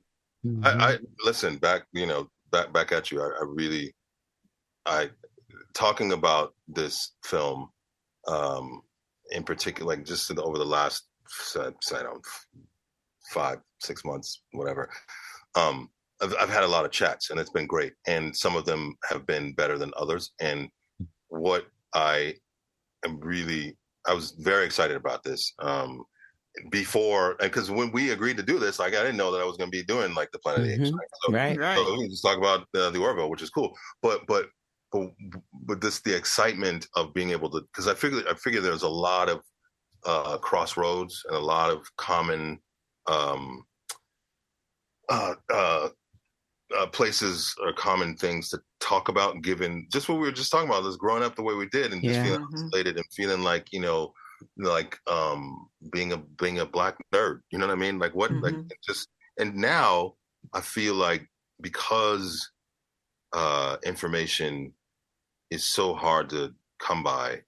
I listen back, you know, back at you. I talking about this film in particular, like just over the last, I don't 5-6 months, whatever. I've had a lot of chats and it's been great. And some of them have been better than others. And what I was very excited about this before, because when we agreed to do this, like I didn't know that I was going to be doing like the Planet of the Apes. Right? So we can just talk about the Orville, which is cool. But this the excitement of being able to, because I figure there's a lot of crossroads and a lot of common places or common things to talk about, given just what we were just talking about, this growing up the way we did and just feeling isolated and feeling like, you know, like being a Black nerd, you know what I mean? Like what, like just, and now I feel like because information is so hard to come by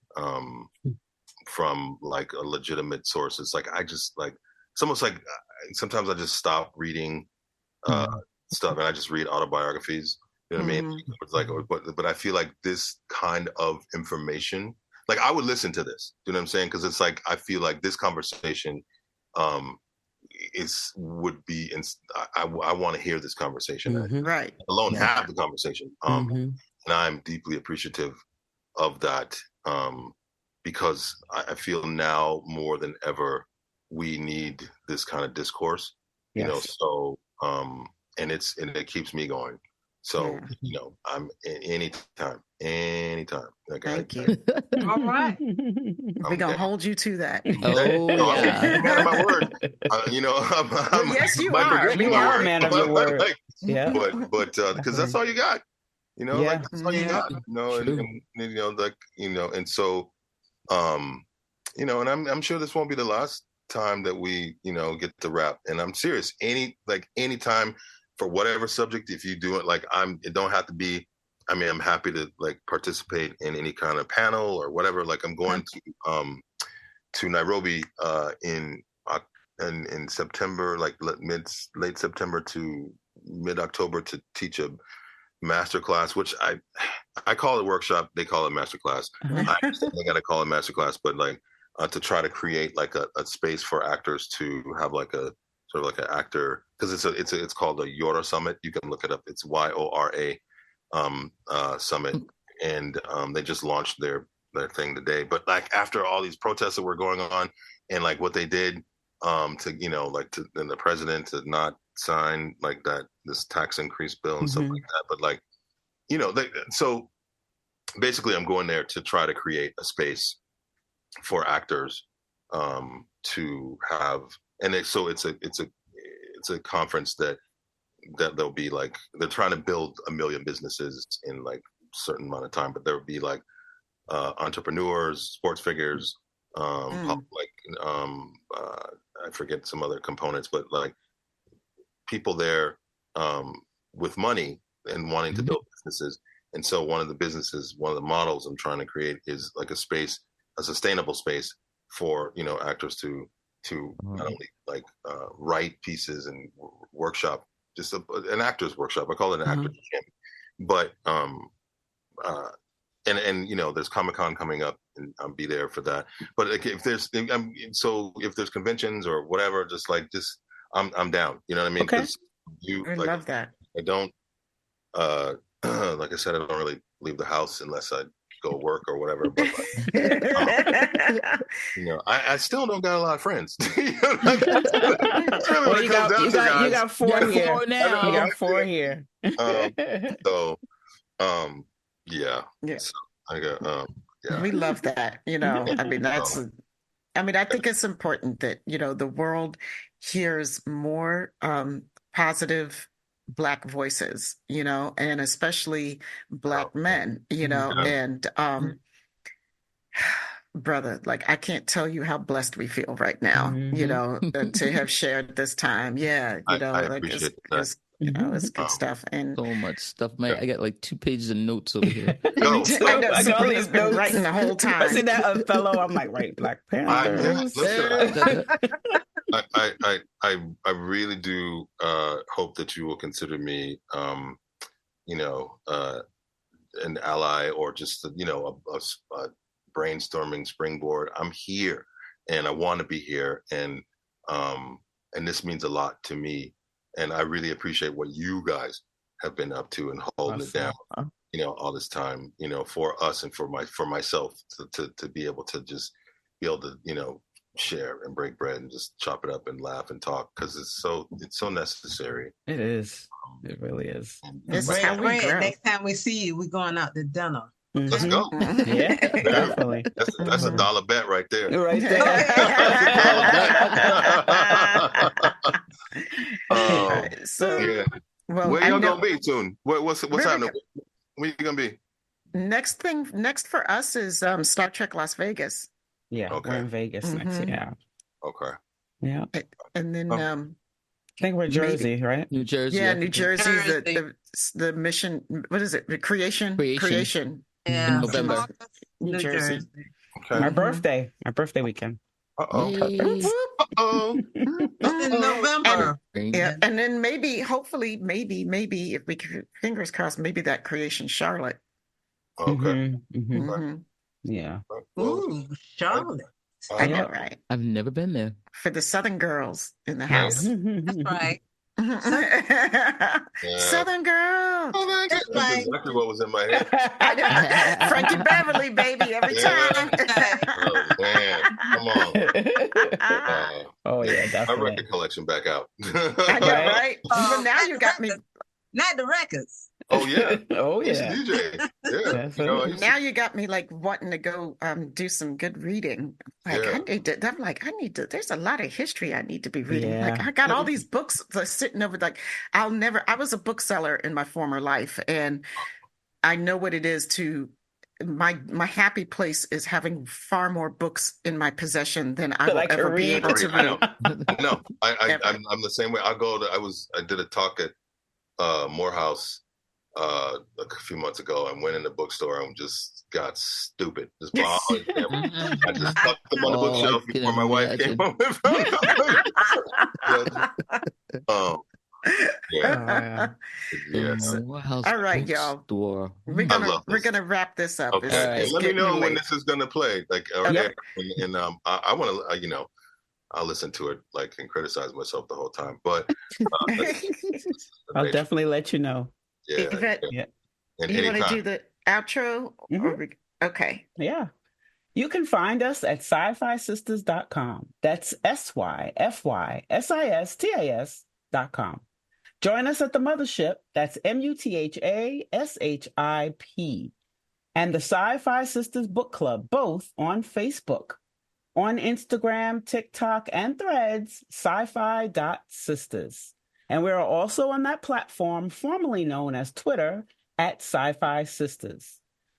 from like a legitimate source. It's like, it's almost like sometimes I just stop reading stuff and I just read autobiographies, you know what I mean? It's like, but I feel like this kind of information, like I would listen to this, you know what I'm saying? Because it's like, I feel like this conversation I want to hear this conversation. Right. Alone have the conversation. And I'm deeply appreciative of that because I feel now more than ever we need this kind of discourse, you know, so and it keeps me going. So, you know, I'm anytime. Like, Thank you. All right. We're going to hold you to that. I'm man of my word. You know, yes, you are. You are a man of your word. Like, but because that's all you got. You know, like that's all you got. You know, and you know, like, you know, and so, you know, and I'm sure this won't be the last time that we, you know, get to rap. And I'm serious. Anytime for whatever subject, if you do it, like it don't have to be. I mean, I'm happy to like participate in any kind of panel or whatever. Like I'm going to Nairobi in September, like late September to mid-October to teach a master class, which I call it workshop. They call it master class. I got to call it master class, but like to try to create like a space for actors to have like a sort of like an actor, because it's called a Yora Summit. You can look it up. It's YORA Summit, and they just launched their thing today. But like after all these protests that were going on, and like what they did, to like then the president to not sign like this tax increase bill and stuff like that. But like, so basically, I'm going there to try to create a space for actors to have, and so it's a conference that there'll be like, they're trying to build 1 million businesses in like a certain amount of time, but there'll be like entrepreneurs, sports figures, I forget some other components, but like people there with money and wanting to build businesses. And so one of the models I'm trying to create is like a sustainable space for, actors to not only like write pieces and workshop, just an actor's workshop. I call it an actor's camp. But and there's Comic-Con coming up, and I'll be there for that. But like, if there's conventions or whatever, I'm down. You know what I mean? Okay. I love that. I don't like I said, I don't really leave the house unless I go work or whatever. But I still don't got a lot of friends. That's really what it comes down to, guys. You got 4 here now. You got 4 here. Yeah. So I got We love that. I think it's important that, the world hears more positive Black voices, and especially Black men, and brother, like, I can't tell you how blessed we feel right now, to have shared this time. Yeah, I like appreciate it's good stuff. And so much stuff, man. I got like 2 pages of notes over here. I know Sabrina's been writing the whole time. I see that Othello. I'm like, right, Black Panther. I really do hope that you will consider me, an ally, or just a brainstorming springboard. I'm here, and I want to be here, and this means a lot to me, and I really appreciate what you guys have been up to and holding it down, all this time, for us and for myself to be able to share and break bread and just chop it up and laugh and talk, because it's so necessary. It is. It really is. This is how we grow. Next time we see you, we're going out to dinner. Let's go. Yeah, definitely. That's a $1 bet right there. Right there. Where y'all gonna be soon? What's happening? Where you gonna be? Next for us is Star Trek Las Vegas. Yeah, we're in Vegas next year. Okay. Yeah. And then I think we're Jersey, right? New Jersey. Yeah, New Jersey. The mission. What is it? The Creation. Yeah. In November. New Jersey. Okay. Our birthday weekend. In November. And then hopefully, maybe if we could, fingers crossed, maybe that Creation Charlotte. Okay. Yeah. Ooh, Charlotte. I know, right? I've never been there. For the Southern girls in the house. That's right. Southern girl. That's right. Exactly what was in my head. I know. Frankie Beverly, baby, every time. Oh man, come on. Oh yeah, definitely. My record collection back out. I know, right? Even now you got me. Not the records. Oh yeah. Oh He's a yeah. DJ. Yeah. Now you got me like wanting to go do some good reading. Like I need to. There's a lot of history I need to be reading. Yeah. Like I got all these books sitting over. Like I was a bookseller in my former life, and I know what it is to. My happy place is having far more books in my possession than I will ever be able to read. No, I'm the same way. I did a talk at Morehouse a few months ago, and went in the bookstore and just got stupid. I just stuck them on the bookshelf before my wife came home. All right, y'all. We're gonna wrap this up. Okay. Let me know when this is gonna play. Like, and I want to, I'll listen to it and criticize myself the whole time. But I'll definitely let you know. Yeah. You want to do the outro? Okay. Yeah. You can find us at sci-fisistas.com. That's SYFYSISTAS.com. Join us at the Mothership. That's MUTHASHIP. And the Sci-Fi Sistas Book Club, both on Facebook. On Instagram, TikTok, and Threads, sci-fi.sistas. And we are also on that platform formerly known as Twitter at Sci-Fi Sistas.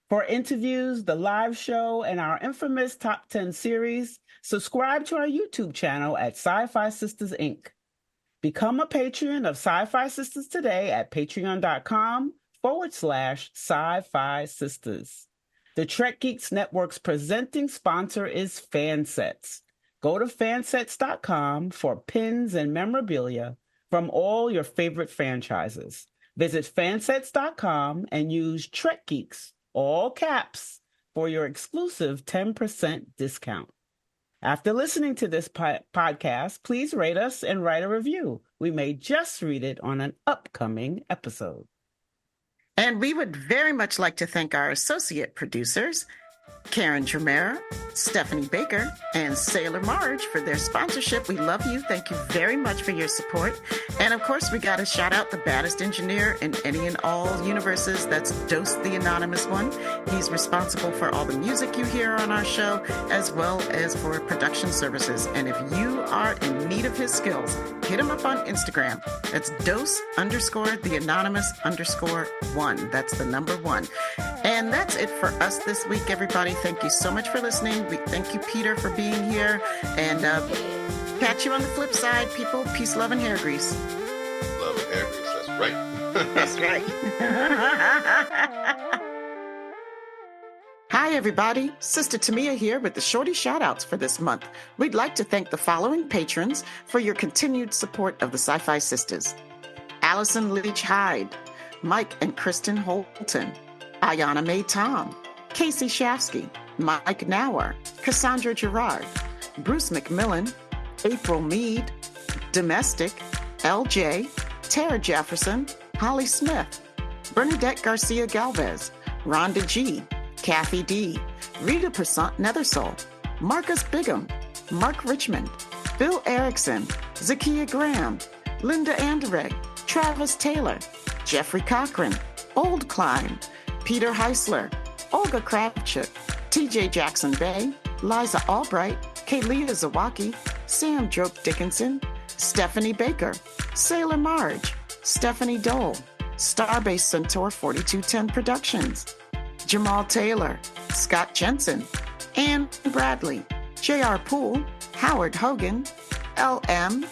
For interviews, the live show, and our infamous Top 10 series, subscribe to our YouTube channel at Sci-Fi Sistas Inc. Become a patron of Sci-Fi Sistas today at patreon.com/Sci-Fi Sistas. The Trek Geeks Network's presenting sponsor is Fansets. Go to fansets.com for pins and memorabilia from all your favorite franchises. Visit fansets.com and use Trek Geeks, all caps, for your exclusive 10% discount. After listening to this podcast, please rate us and write a review. We may just read it on an upcoming episode. And we would very much like to thank our associate producers, Karen Jermera, Stephanie Baker, and Sailor Marge for their sponsorship. We love you. Thank you very much for your support. And of course, we got to shout out the baddest engineer in any and all universes. That's Dose, the anonymous one. He's responsible for all the music you hear on our show, as well as for production services. And if you are in need of his skills, hit him up on Instagram. That's Dose_the_anonymous_1. That's the number 1. And that's it for us this week, everybody. Thank you so much for listening. We thank you, Peter, for being here. And catch you on the flip side, people. Peace, love, and hair grease. Love and hair grease. That's right. That's right. Hi, everybody. Sister Tamia here with the Shorty Shoutouts for this month. We'd like to thank the following patrons for your continued support of the Sci-Fi Sistas: Allison Leach Hyde, Mike and Kristen Holton, Ayana Mae Tom, Casey Shafsky, Mike Nauer, Cassandra Gerard, Bruce McMillan, April Mead, Domestic, LJ, Tara Jefferson, Holly Smith, Bernadette Garcia Galvez, Rhonda G., Kathy D., Rita Persant Nethersoul, Marcus Bigham, Mark Richmond, Bill Erickson, Zakiya Graham, Linda Anderegg, Travis Taylor, Jeffrey Cochran, Old Klein, Peter Heisler, Olga Kravchuk, TJ Jackson Bay, Liza Albright, Kaylia Zawaki, Sam Droke Dickinson, Stephanie Baker, Sailor Marge, Stephanie Dole, Starbase Centaur 4210 Productions, Jamal Taylor, Scott Jensen, Ann Bradley, J.R. Poole, Howard Hogan, L.M.,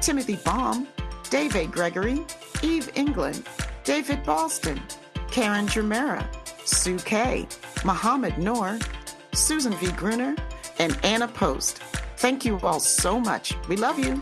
Timothy Baum, Dave A. Gregory, Eve England, David Boston, Karen Jermera, Sue K., Muhammad Noor, Susan V. Gruner, and Anna Post. Thank you all so much. We love you.